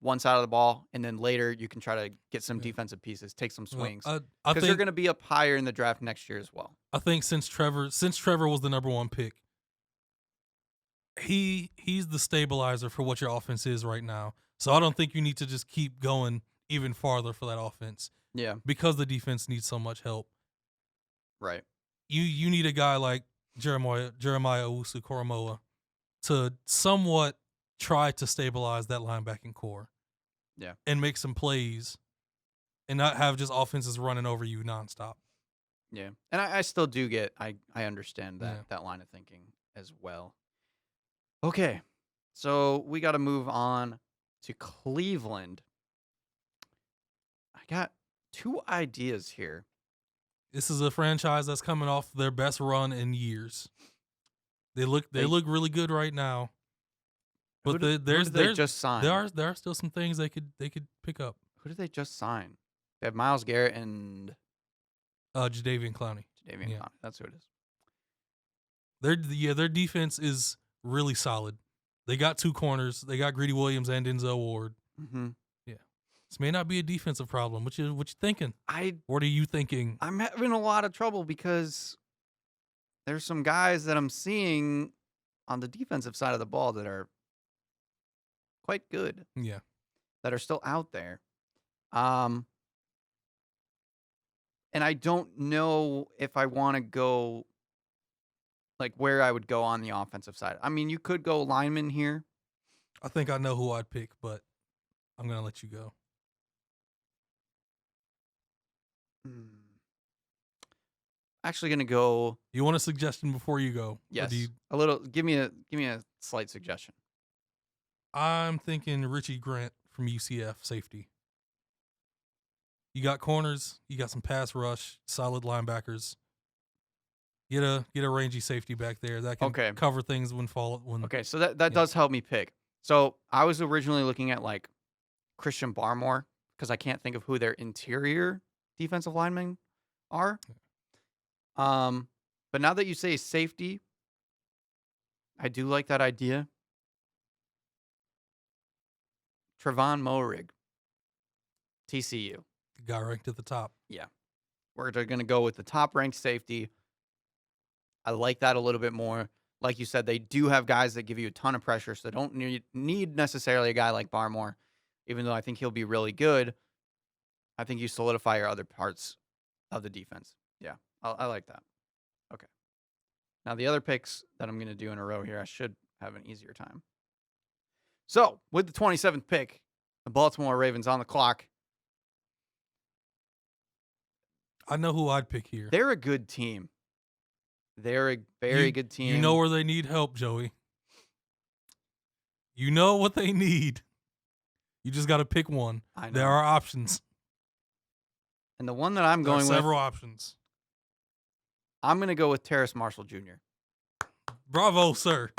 one side of the ball, and then later you can try to get some defensive pieces, take some swings. I Because they're think going to be up higher in the draft next year as well. I think since Trevor was the number 1 pick, he's the stabilizer for what your offense is right now. So I don't think you need to just keep going even farther for that offense Yeah, because the defense needs so much help. right. You need a guy like Jeremiah Owusu-Koramoah to somewhat try to stabilize that linebacking core. Yeah. And make some plays and not have just offenses running over you nonstop. Yeah, and I still do get, I understand Yeah. that line of thinking as well. Okay, so we got to move on to Cleveland. I got 2 ideas here. This is a franchise that's coming off their best run in years. They look really good right now. But Who did they just sign? there are still some things they could pick up. Who did they just sign? They have Myles Garrett and Jadeveon Clowney. Davian Yeah. Clowney. That's who it is. Their defense is really solid. They got 2 corners. They got Greedy Williams and Denzel Ward. Mm-hmm. This may not be a defensive problem. What you thinking? What are you thinking? I'm having a lot of trouble because there's some guys that I'm seeing on the defensive side of the ball that are quite good, Yeah. that are still out there. And I don't know if I want to go, like, where I would go on the offensive side. I mean, you could go lineman here. I think I know who I'd pick, but I'm going to let you go. Actually going to go, You want a suggestion before you go? Or yes, do you- a little, give me a slight suggestion. I'm thinking Richie Grant from UCF, safety. You got corners, you got some pass rush, solid linebackers. Get a rangy safety back there that can Okay. cover things when Okay, so that does help me pick. So I was originally looking at like Christian Barmore because I can't think of who their interior defensive linemen are. But now that you say safety, I do like that idea. Trevon Moehrig, TCU. got ranked at the top. We're going to go with the top ranked safety. I like that a little bit more. Like you said, they do have guys that give you a ton of pressure, so they don't need necessarily a guy like Barmore, even though I think he'll be really good. I think you solidify your other parts of the defense. Yeah, I like that. Okay. Now, the other picks that I'm going to do in a row here, I should have an easier time. So, with the 27th pick, the Baltimore Ravens on the clock. I know who I'd pick here. They're a good team. They're a very good team. You know where they need help, Joey. You know what they need. You just got to pick one. I know. There are options. And the one that I'm There are going with, several options. I'm going to go with Terrace Marshall Jr. Bravo, sir.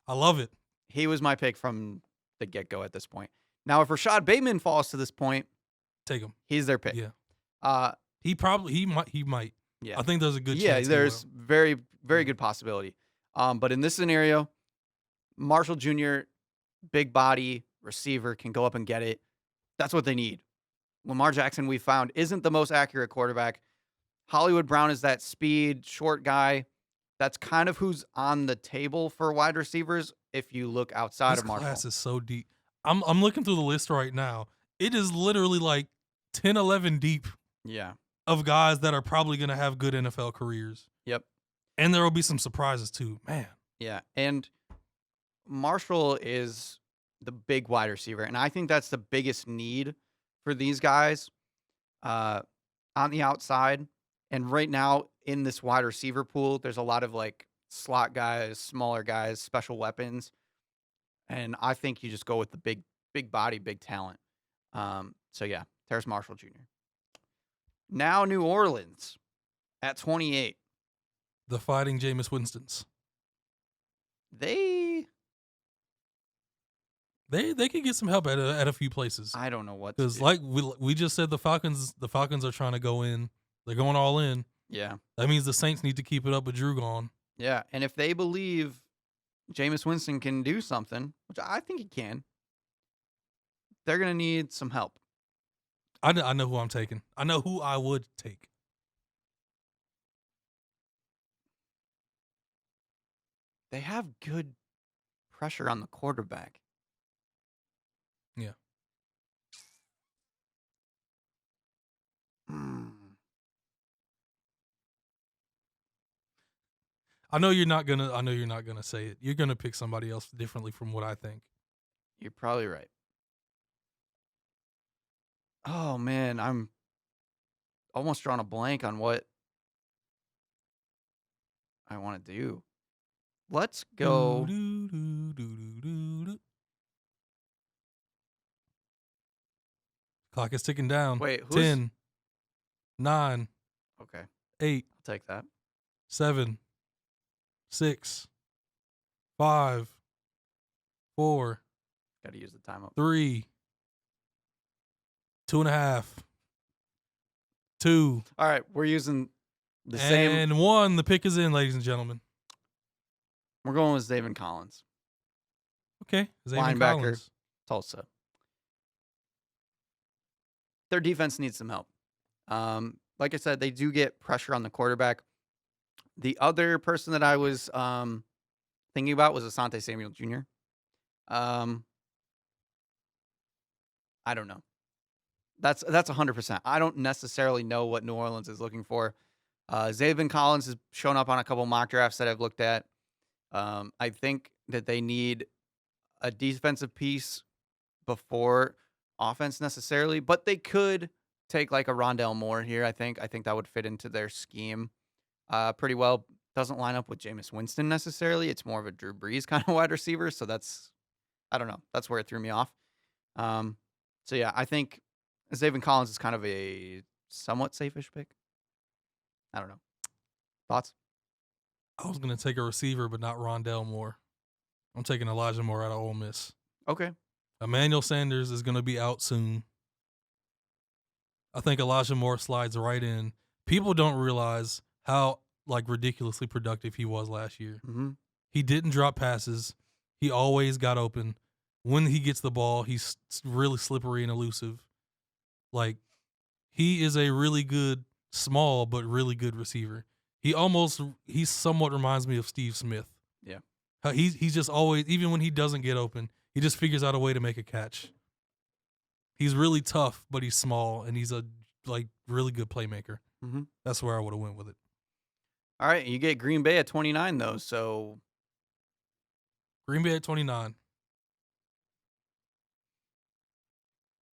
I love it. He was my pick from the get-go at this point. Now, if Rashad Bateman falls to this point, Take him. he's their pick. Yeah. He might. Yeah. I think there's a good Yeah, chance. he there's will. very, very good possibility. But in this scenario, Marshall Jr., big body, receiver, can go up and get it. That's what they need. Lamar Jackson, we found, isn't the most accurate quarterback. Hollywood Brown is that speed, short guy. That's kind of who's on the table for wide receivers if you look outside This of Marshall. class is so deep. I'm looking through the list right now. It is literally like 10, 11 deep Yeah. of guys that are probably going to have good NFL careers. Yep. And there will be some surprises too. Man. Yeah, and Marshall is the big wide receiver, and I think that's the biggest need for these guys on the outside. And right now in this wide receiver pool, there's a lot of like slot guys, smaller guys, special weapons, and I think you just go with the big body, big talent. So yeah, Terrace Marshall Jr. Now New Orleans at 28. The Fighting Jameis Winstons. They could get some help at a few places. I don't know what to Because do. like we just said, the Falcons are trying to go in. They're going all in. Yeah. That means the Saints need to keep it up with Drew gone. Yeah, and if they believe Jameis Winston can do something, which I think he can, they're going to need some help. I know who I'm taking. I know who I would take. They have good pressure on the quarterback. Yeah. I know you're not gonna say it. You're gonna pick somebody else differently from what I think. You're probably right. Oh man, I'm almost drawing a blank on what I want to do. Let's go. Clock is ticking down. Wait, who's 10, 9, Okay, 8, I'll take that. 7, 6, 5, 4, Got to use the timeout. 3, 2.5, 2, All right, we're using the same. and 1. The pick is in, ladies and gentlemen. We're going with Nico Collins, Okay. Xavier Linebacker. Collins. Tulsa. Their defense needs some help. Like I said, they do get pressure on the quarterback. The other person that I was thinking about was Asante Samuel Jr. I don't know. That's 100%. I don't necessarily know what New Orleans is looking for. Nico Collins has shown up on a couple mock drafts that I've looked at. I think that they need a defensive piece before offense necessarily, but they could take like a Rondale Moore here. I think that would fit into their scheme pretty well. Doesn't line up with Jameis Winston necessarily. It's more of a Drew Brees kind of wide receiver. So I don't know. That's where it threw me off. So yeah, I think Nico Collins is kind of a somewhat safe-ish pick. I don't know. Thoughts? I was going to take a receiver, but not Rondale Moore. I'm taking Elijah Moore out of Ole Miss. Okay. Emmanuel Sanders is going to be out soon. I think Elijah Moore slides right in. People don't realize how ridiculously productive he was last year. Mm-hmm. He didn't drop passes. He always got open. When he gets the ball, he's really slippery and elusive. He is a really good, small but really good receiver. He somewhat reminds me of Steve Smith. Yeah. He's just always, even when he doesn't get open, he just figures out a way to make a catch. He's really tough, but he's small, and he's a really good playmaker. Mm-hmm. That's where I would have went with it. All right, you get Green Bay at 29 though, so Green Bay at 29.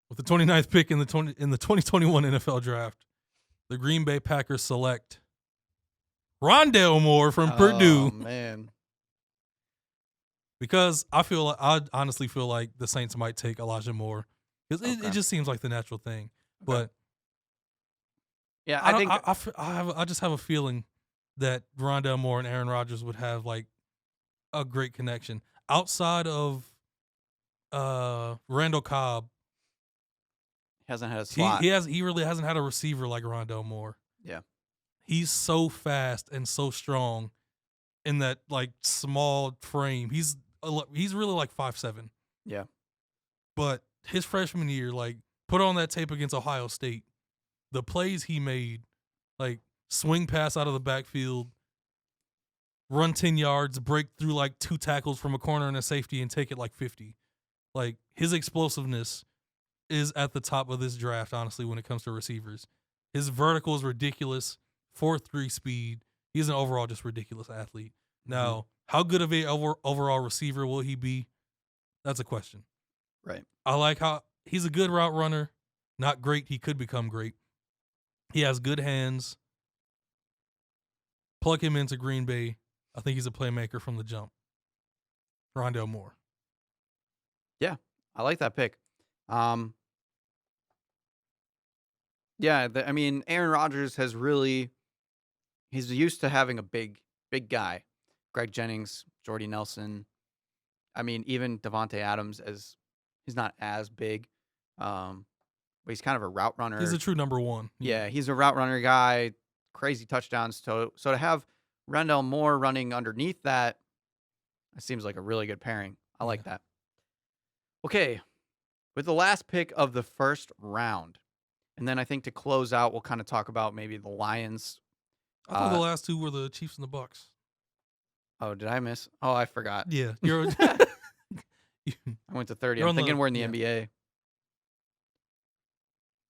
With the 29th pick in the 2021 NFL Draft, the Green Bay Packers select Rondale Moore from Purdue. Oh man. Because I honestly feel like the Saints might take Elijah Moore. Because it just seems like the natural thing. But yeah, I just have a feeling that Rondale Moore and Aaron Rodgers would have a great connection. Outside of Randall Cobb, hasn't had a slot. he really hasn't had a receiver like Rondale Moore. Yeah. He's so fast and so strong in that small frame. He's really 5'7". Yeah. But his freshman year, put on that tape against Ohio State, the plays he made, swing pass out of the backfield, run 10 yards, break through 2 tackles from a corner and a safety and take it 50. His explosiveness is at the top of this draft, honestly, when it comes to receivers. His vertical is ridiculous, 4.3 speed. He's an overall just ridiculous athlete. Now, How good of a overall receiver will he be? That's a question. Right. I like how he's a good route runner. Not great. He could become great. He has good hands. Plug him into Green Bay. I think he's a playmaker from the jump. Rondale Moore. Yeah, I like that pick. Yeah, I mean, Aaron Rodgers has really, he's used to having a big guy. Greg Jennings, Jordy Nelson. I mean, even Devontae Adams, as he's not as big, but he's kind of a route runner. He's a true number one. Yeah, he's a route runner guy. Crazy touchdowns. So to have Rondale Moore running underneath that, it seems like a really good pairing. I like that. Okay, with the last pick of the first round, and then I think to close out, we'll kind of talk about maybe the Lions. I thought the last two were the Chiefs and the Bucks. Oh, did I miss? Oh, I forgot. Yeah, you're. I went to 30. You're I'm on thinking we're in the yeah. NBA.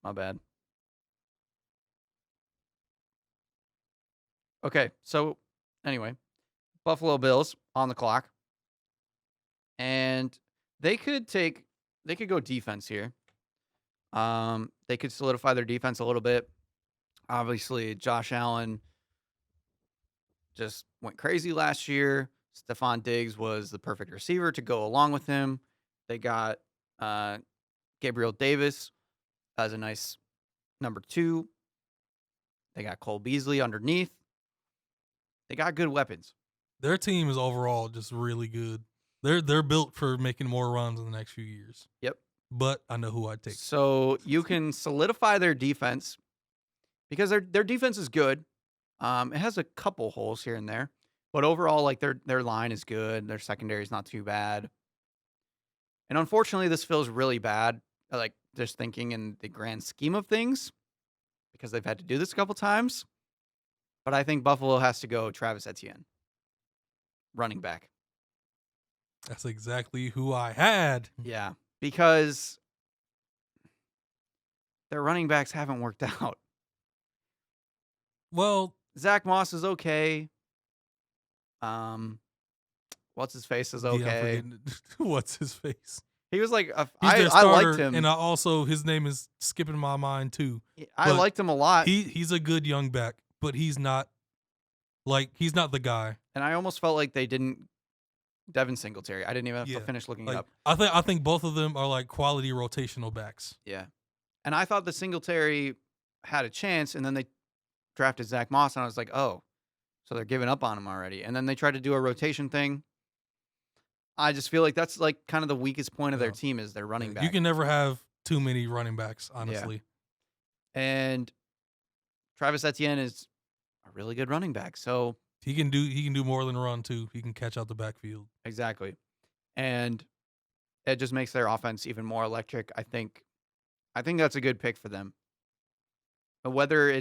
My bad. Okay, so anyway, Buffalo Bills on the clock. And they could go defense here. They could solidify their defense a little bit. Obviously, Josh Allen just went crazy last year. Stephon Diggs was the perfect receiver to go along with him. They got Gabriel Davis as a nice number 2. They got Cole Beasley underneath. They got good weapons. Their team is overall just really good. They're built for making more runs in the next few years. Yep. But I know who I'd take. So you can solidify their defense because their defense is good. It has a couple holes here and there, but overall, like their line is good. Their secondary is not too bad. And unfortunately, this feels really bad. Like just thinking in the grand scheme of things, because they've had to do this a couple times. But I think Buffalo has to go Travis Etienne, running back. That's exactly who I had. Yeah, because their running backs haven't worked out. Well, Zach Moss is okay. What's his face is okay. What's his face? He was like, He's their I starter, liked him. and I also his name is skipping my mind too. I liked him a lot. He's a good young back, but he's not the guy. And I almost felt like they didn't. Devin Singletary. I didn't even have to finish looking it up. I think both of them are like quality rotational backs. Yeah. And I thought the Singletary had a chance, and then they drafted Zach Moss, and I was like, oh, so they're giving up on him already. And then they tried to do a rotation thing. I just feel like that's like kind of the weakest point of their team is their running back. You can never have too many running backs, honestly. Yeah. And Travis Etienne is a really good running back. So he can do more than run too. He can catch out the backfield. Exactly. And it just makes their offense even more electric. I think that's a good pick for them. But whether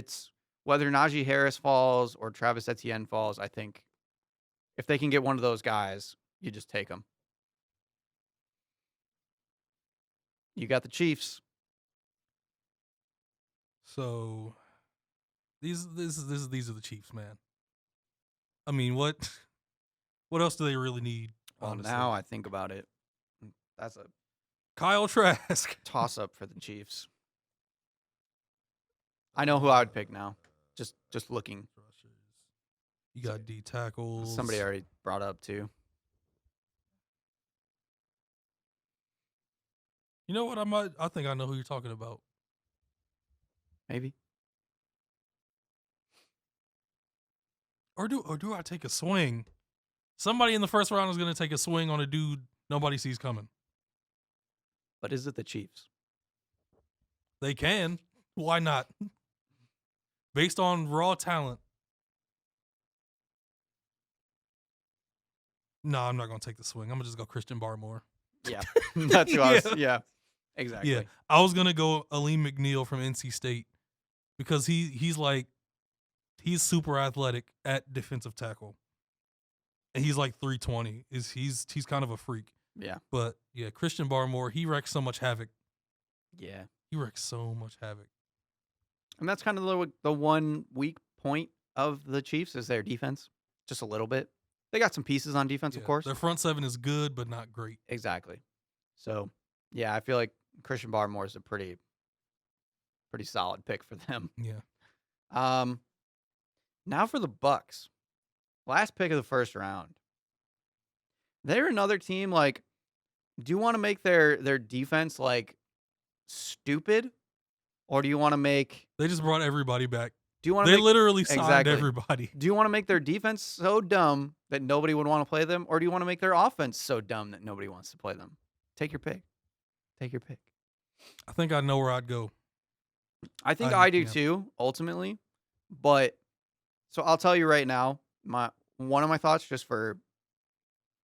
Najee Harris falls or Travis Etienne falls, I think if they can get one of those guys, you just take them. You got the Chiefs. So these are the Chiefs, man. I mean, what else do they really need? Well, honestly? now I think about it. That's a Kyle Trask. toss-up for the Chiefs. I know who I would pick now. Just looking. You got D tackles. Somebody already brought up too. You know what? I think I know who you're talking about. Maybe. Or do I take a swing? Somebody in the first round is going to take a swing on a dude nobody sees coming. But is it the Chiefs? They can. Why not? Based on raw talent. No, I'm not going to take the swing. I'm going to just go Christian Barmore. Yeah. That's who I was. Yeah. Exactly. Yeah. I was going to go Aleem McNeil from NC State because he's super athletic at defensive tackle. And he's like 320. He's kind of a freak. Yeah. But yeah, Christian Barmore, he wrecks so much havoc. Yeah. He wrecks so much havoc. And that's kind of the one weak point of the Chiefs is their defense. Just a little bit. they got some pieces on defense, of Yeah, course. their front seven is good, but not great. Exactly. So, yeah, I feel like Christian Barmore is a pretty solid pick for them. Yeah. Now for the Bucks. Last pick of the first round. They're another team, like, do you want to make their defense, like, stupid? Or do you want to make... They just brought everybody back. Do you want to They make... literally signed Exactly. everybody. Do you want to make their defense so dumb that nobody would want to play them? Or do you want to make their offense so dumb that nobody wants to play them? Take your pick. Take your pick. I think I know where I'd go. I think I do yeah. too, ultimately. But, so I'll tell you right now, one of my thoughts just for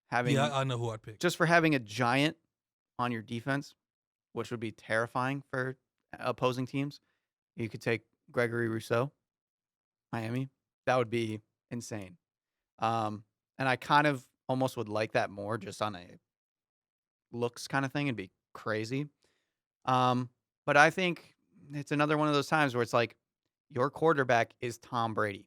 having... Yeah, I know who I'd pick. Just for having a giant on your defense, which would be terrifying for opposing teams, you could take Gregory Rousseau, Miami. That would be insane. And I kind of almost would like that more just on a looks kind of thing. It'd be crazy. But I think it's another one of those times where it's like your quarterback is Tom Brady.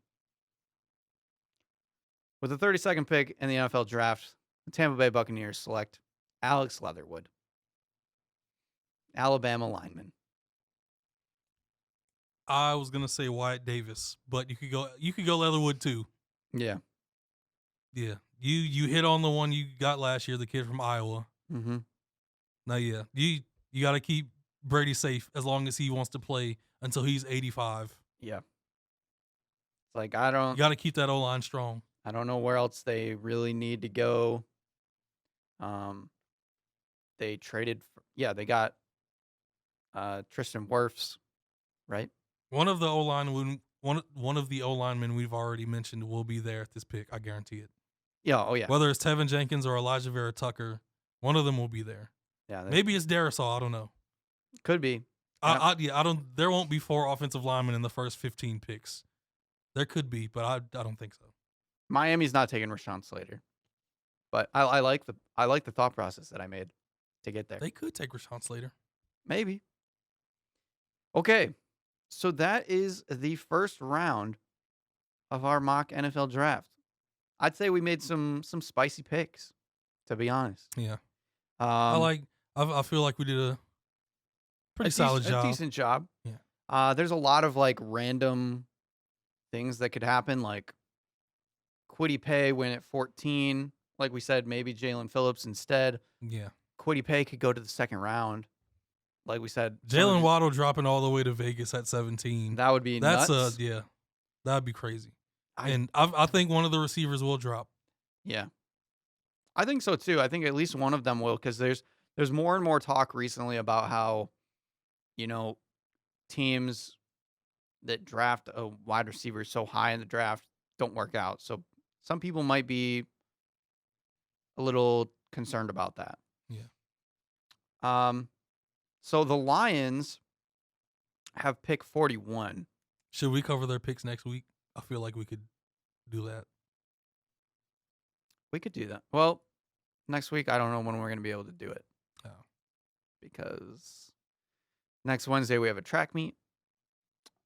With the 32nd pick in the NFL draft, the Tampa Bay Buccaneers select Alex Leatherwood, Alabama lineman. I was gonna say Wyatt Davis, but you could go Leatherwood too. Yeah. Yeah. You hit on the one you got last year, the kid from Iowa. Mm-hmm. Now, yeah, you got to keep Brady safe as long as he wants to play until he's 85. Yeah. It's like You got to keep that O-line strong. I don't know where else they really need to go. They traded. They got Tristan Wirfs, right? One of the O-linemen we've already mentioned will be there at this pick. I guarantee it. Yeah. Oh yeah. Whether it's Tevin Jenkins or Elijah Vera Tucker, one of them will be there. Yeah. Maybe it's Darisaw. I don't know. Could be. I don't. There won't be 4 offensive linemen in the first 15 picks. There could be, but I don't think so. Miami's not taking Rashaan Slater, but I like the thought process that I made to get there. They could take Rashaan Slater. Maybe. Okay, so that is the first round of our mock NFL draft. I'd say we made some spicy picks, to be honest. Yeah, I feel like we did a pretty solid job. A decent job. Yeah. There's a lot of like random things that could happen, like Kwity Paye win at 14. Like we said, maybe Jalen Phillips instead. Yeah. Kwity Paye could go to the second round. Like we said, Jalen Waddle dropping all the way to Vegas at 17. That would be nuts. That'd be crazy. And I think one of the receivers will drop. Yeah. I think so too. I think at least one of them will, because there's more and more talk recently about how, teams that draft a wide receiver so high in the draft don't work out. So some people might be a little concerned about that. Yeah. So the Lions have pick 41. Should we cover their picks next week? I feel like we could do that. We could do that. Well, next week, I don't know when we're going to be able to do it. Oh. Because next Wednesday we have a track meet.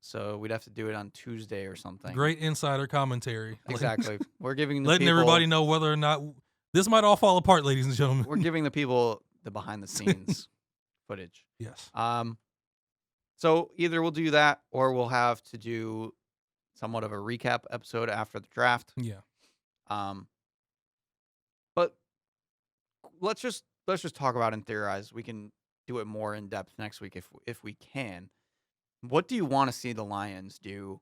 So we'd have to do it on Tuesday or something. Great insider commentary. Exactly. We're giving letting everybody know whether or not this might all fall apart, ladies and gentlemen. We're giving the people the behind the scenes footage. Yes. So either we'll do that or we'll have to do somewhat of a recap episode after the draft. Yeah. But let's just talk about and theorize. We can do it more in depth next week if we can. What do you want to see the Lions do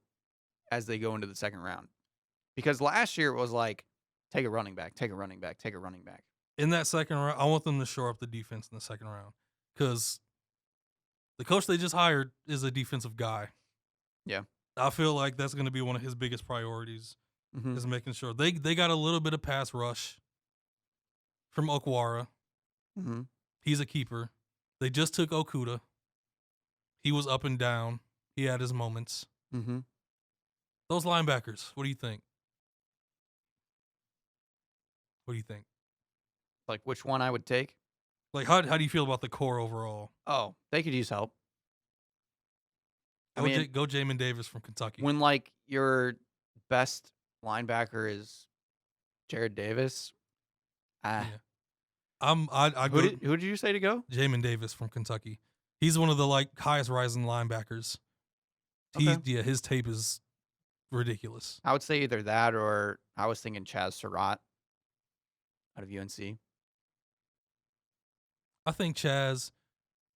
as they go into the second round? Because last year it was like, take a running back, take a running back, take a running back. In that second round, I want them to shore up the defense in the second round because the coach they just hired is a defensive guy. Yeah. I feel like that's going to be one of his biggest priorities Mm-hmm. is making sure they got a little bit of pass rush from Okwara. Mm-hmm. He's a keeper. They just took Okuda. He was up and down. He had his moments. Mm-hmm. Those linebackers, what do you think? What do you think? Like which one I would take? Like, how do you feel about the core overall? Oh, they could use help. Go Jamin Davis from Kentucky. When like your best linebacker is Jared Davis. Yeah. I Who go did you say to go? Jamin Davis from Kentucky. He's one of the highest rising linebackers. Okay. His tape is ridiculous. I would say either that or I was thinking Chaz Surratt out of UNC. I think Chaz,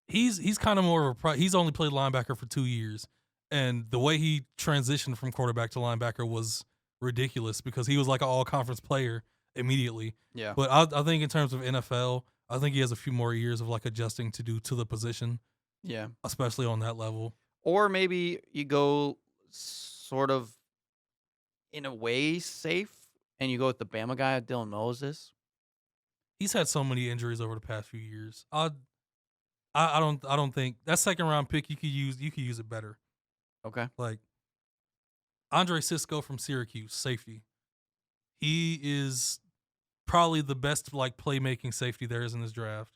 he's kind of more of he's only played linebacker for 2 years, and the way he transitioned from quarterback to linebacker was ridiculous because he was like an all conference player immediately. Yeah. But I think in terms of NFL, I think he has a few more years of adjusting to do to the position, Yeah. especially on that level. Or maybe you go sort of in a way safe and you go with the Bama guy, Dylan Moses. He's had so many injuries over the past few years. I don't think that second round pick you could use it better. Okay. Like Andre Cisco from Syracuse, safety. He is probably the best playmaking safety there is in this draft.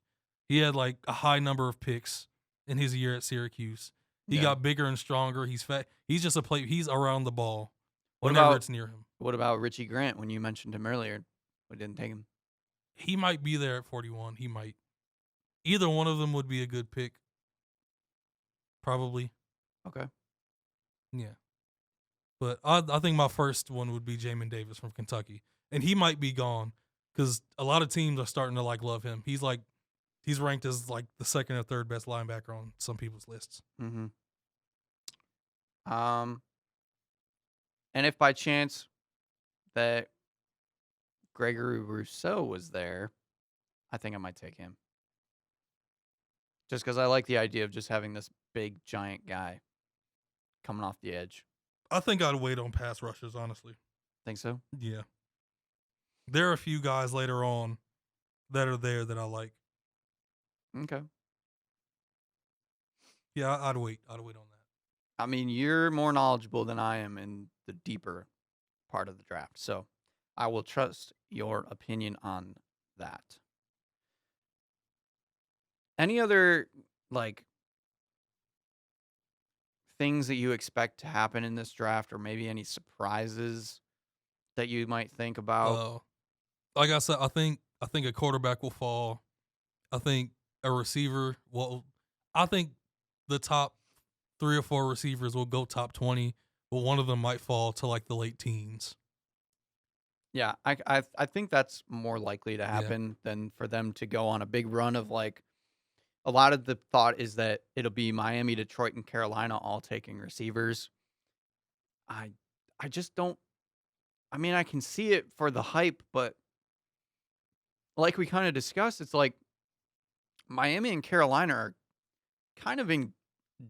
He had a high number of picks in his year at Syracuse. He Yeah. got bigger and stronger. He's fat. He's just he's around the ball What whenever about- it's near him. What about Richie Grant when you mentioned him earlier? We didn't take him. He might be there at 41. He might. Either one of them would be a good pick. Probably. Okay. Yeah. But I think my first one would be Jamin Davis from Kentucky. And he might be gone because a lot of teams are starting to love him. He's ranked as the second or third best linebacker on some people's lists. Mm-hmm. And if by chance that Gregory Rousseau was there, I think I might take him. Just because I like the idea of just having this big, giant guy coming off the edge. I think I'd wait on pass rushers, honestly. Think so? Yeah. There are a few guys later on that are there that I like. Okay. Yeah, I'd wait. I'd wait on that. I mean, you're more knowledgeable than I am in the deeper part of the draft. So I will trust your opinion on that. Any other, things that you expect to happen in this draft or maybe any surprises that you might think about? Like I said, I think a quarterback will fall. I think a receiver will. I think the top 3 or 4 receivers will go top 20, but one of them might fall to the late teens. Yeah, I think that's more likely to happen than for them to go on a big run of a lot of the thought is that it'll be Miami, Detroit, and Carolina all taking receivers. I just don't. I mean, I can see it for the hype, but like we kind of discussed, it's Miami and Carolina are kind of in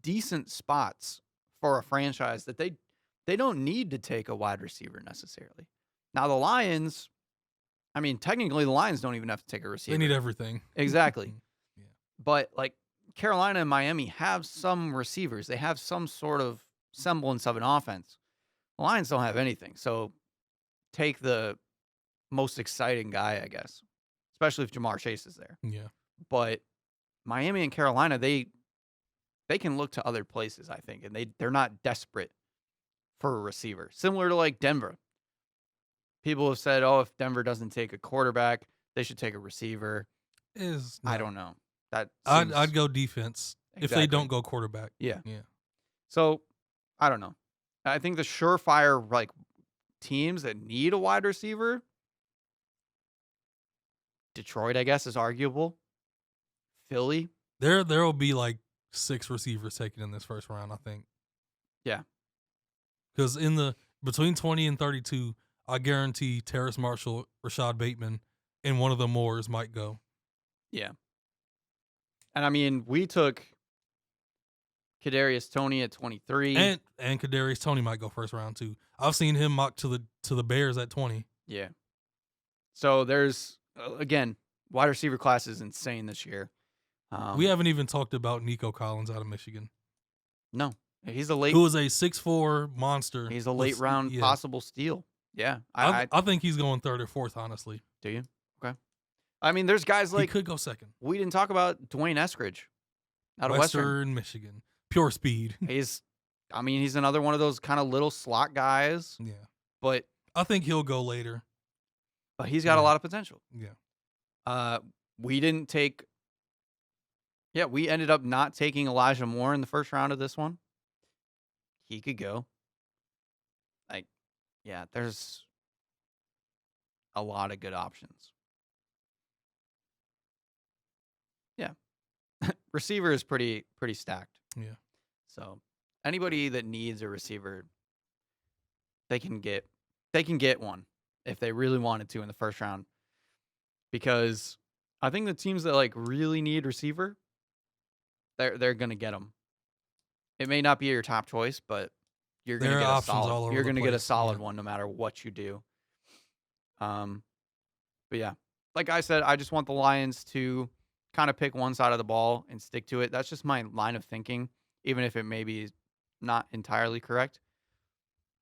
decent spots for a franchise that they don't need to take a wide receiver necessarily. Now the Lions, I mean, technically the Lions don't even have to take a receiver. They need everything. Exactly. Yeah. But Carolina and Miami have some receivers. They have some sort of semblance of an offense. The Lions don't have anything. So take the most exciting guy, I guess, especially if Jamar Chase is there. Yeah. But Miami and Carolina, they can look to other places, I think, and they're not desperate for a receiver. Similar to Denver. People have said, "Oh, if Denver doesn't take a quarterback, they should take a receiver." I don't know. I'd go defense if they Exactly. don't go quarterback. Yeah. Yeah. So I don't know. I think the surefire teams that need a wide receiver, Detroit, I guess, is arguable. Philly. There will be 6 receivers taken in this first round, I think. Yeah. Because between 20 and 32, I guarantee Terrace Marshall, Rashad Bateman, and one of the Moores might go. Yeah. And I mean, we took Kadarius Toney at 23. And Kadarius Toney might go first round too. I've seen him mocked to the Bears at 20. Yeah. So there's again, wide receiver class is insane this year. We haven't even talked about Nico Collins out of Michigan. No, he's a late. Who is a 6'4" monster. He's a late round yeah. possible steal. Yeah, I think he's going 3rd or 4th, honestly. Do you? Okay. I mean, there's guys He could go 2nd. we didn't talk about Dwayne Eskridge out of Western. Michigan. Pure speed. He's another one of those kind of little slot guys, Yeah. but I think he'll go later. but he's got a Yeah. lot of potential. Yeah. We didn't take. Yeah, we ended up not taking Elijah Moore in the first round of this one. He could go. Like, yeah, there's a lot of good options. Yeah. Receiver is pretty stacked. Yeah. So anybody that needs a receiver, they can get one if they really wanted to in the first round. Because I think the teams that like really need receiver, they're gonna get them. It may not be your top choice, but you're gonna There are get a options all solid. over You're the gonna get a place, solid yeah. one no matter what you do. But yeah, like I said, I just want the Lions to kind of pick one side of the ball and stick to it. That's just my line of thinking, even if it may be not entirely correct.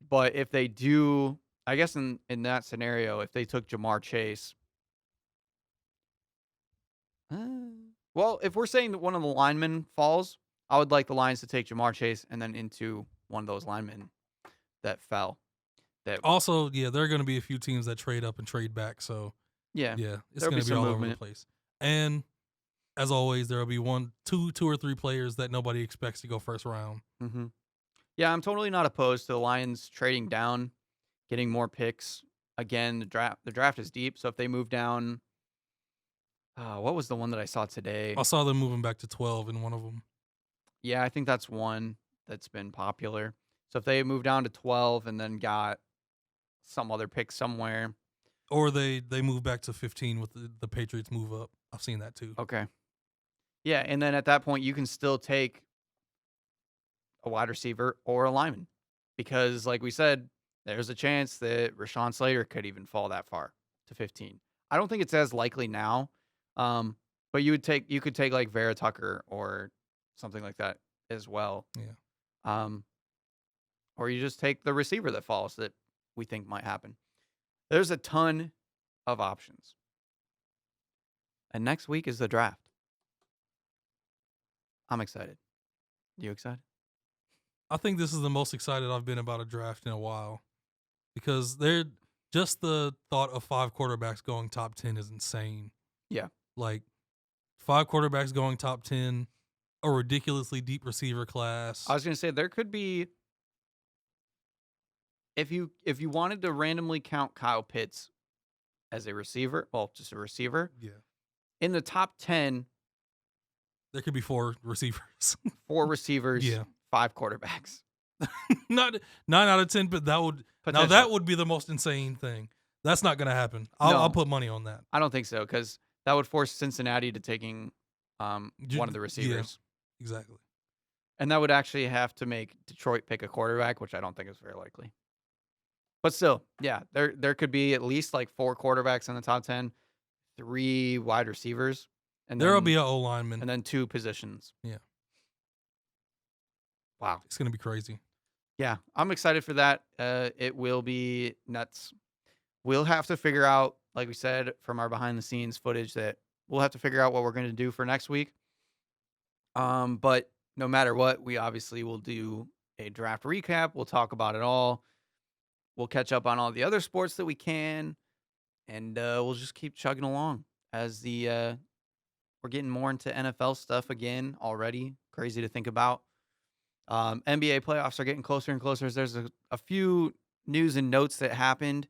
But if they do, I guess in that scenario, if they took Jamar Chase, well, if we're saying that one of the linemen falls, I would like the Lions to take Jamar Chase and then into one of those linemen that fell. That Also, yeah, there are going to be a few teams that trade up and trade back. So, yeah, yeah, it's there'll going be to be some all over movement. the place. And as always, there will be two or three players that nobody expects to go first round. Mm-hmm. Yeah, I'm totally not opposed to the Lions trading down, getting more picks. Again, the draft is deep, so if they move down, what was the one that I saw today? I saw them moving back to 12 in one of them. Yeah, I think that's one that's been popular. So if they move down to 12 and then got some other pick somewhere. Or they move back to 15 with the Patriots move up. I've seen that too. Okay. Yeah, and then at that point, you can still take a wide receiver or a lineman. Because like we said, there's a chance that Rashaan Slater could even fall that far to 15. I don't think it's as likely now. But you could take like Vera Tucker or something like that as well. Yeah. Or you just take the receiver that falls that we think might happen. There's a ton of options. And next week is the draft. I'm excited. You excited? I think this is the most excited I've been about a draft in a while. Because just the thought of 5 quarterbacks going top 10 is insane. Yeah. Like 5 quarterbacks going top 10, a ridiculously deep receiver class. I was going to say there could be, if you wanted to randomly count Kyle Pitts as a receiver, well, just a receiver, Yeah. in the top 10, There could be 4 receivers. 4 receivers, Yeah. 5 quarterbacks. Not 9 out of 10, but that would Potential. be the most insane thing. That's not going to happen. I'll No. put money on that. I don't think so, because that would force Cincinnati to taking one of the Yeah. receivers. Exactly. And that would actually have to make Detroit pick a quarterback, which I don't think is very likely. But still, yeah, there could be at least like 4 quarterbacks in the top 10, 3 wide receivers, and There will then, be an O lineman. and then 2 positions. Yeah. Wow. It's going to be crazy. Yeah, I'm excited for that. It will be nuts. We'll have to figure out, like we said, from our behind the scenes footage, that we'll have to figure out what we're going to do for next week. But no matter what, we obviously will do a draft recap. We'll talk about it all. We'll catch up on all the other sports that we can, and we'll just keep chugging along as we're getting more into NFL stuff again already. Crazy to think about. NBA playoffs are getting closer and closer. There's a few news and notes that happened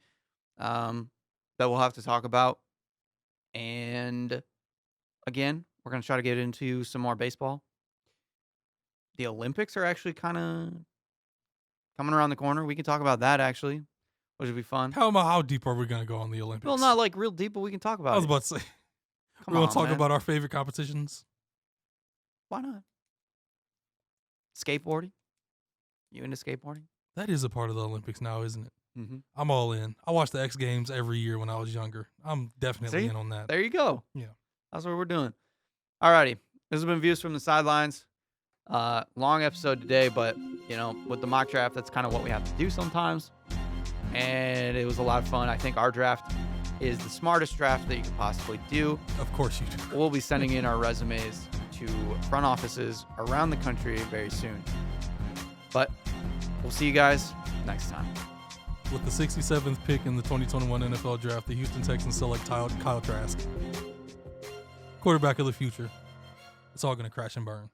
that we'll have to talk about. And again, we're going to try to get into some more baseball. The Olympics are actually kind of coming around the corner. We can talk about that, actually, which would be fun. How deep are we going to go on the Olympics? Well, not like real deep, but we can talk about I was it. about to say. Come We want on, to talk man. about our favorite competitions? Why not? Skateboarding? You into skateboarding? That is a part of the Olympics now, isn't it? Mm-hmm. I'm all in. I watched the X Games every year when I was younger. I'm definitely See? in on that. There you go. Yeah. That's what we're doing. Alrighty. This has been Views from the Sidelines. Long episode today, but, with the mock draft, that's kind of what we have to do sometimes. And it was a lot of fun. I think our draft is the smartest draft that you could possibly do. Of course you do. We'll be sending in our resumes to front offices around the country very soon. But we'll see you guys next time. With the 67th pick in the 2021 NFL Draft, the Houston Texans select Kyle Trask, quarterback of the future. It's all going to crash and burn.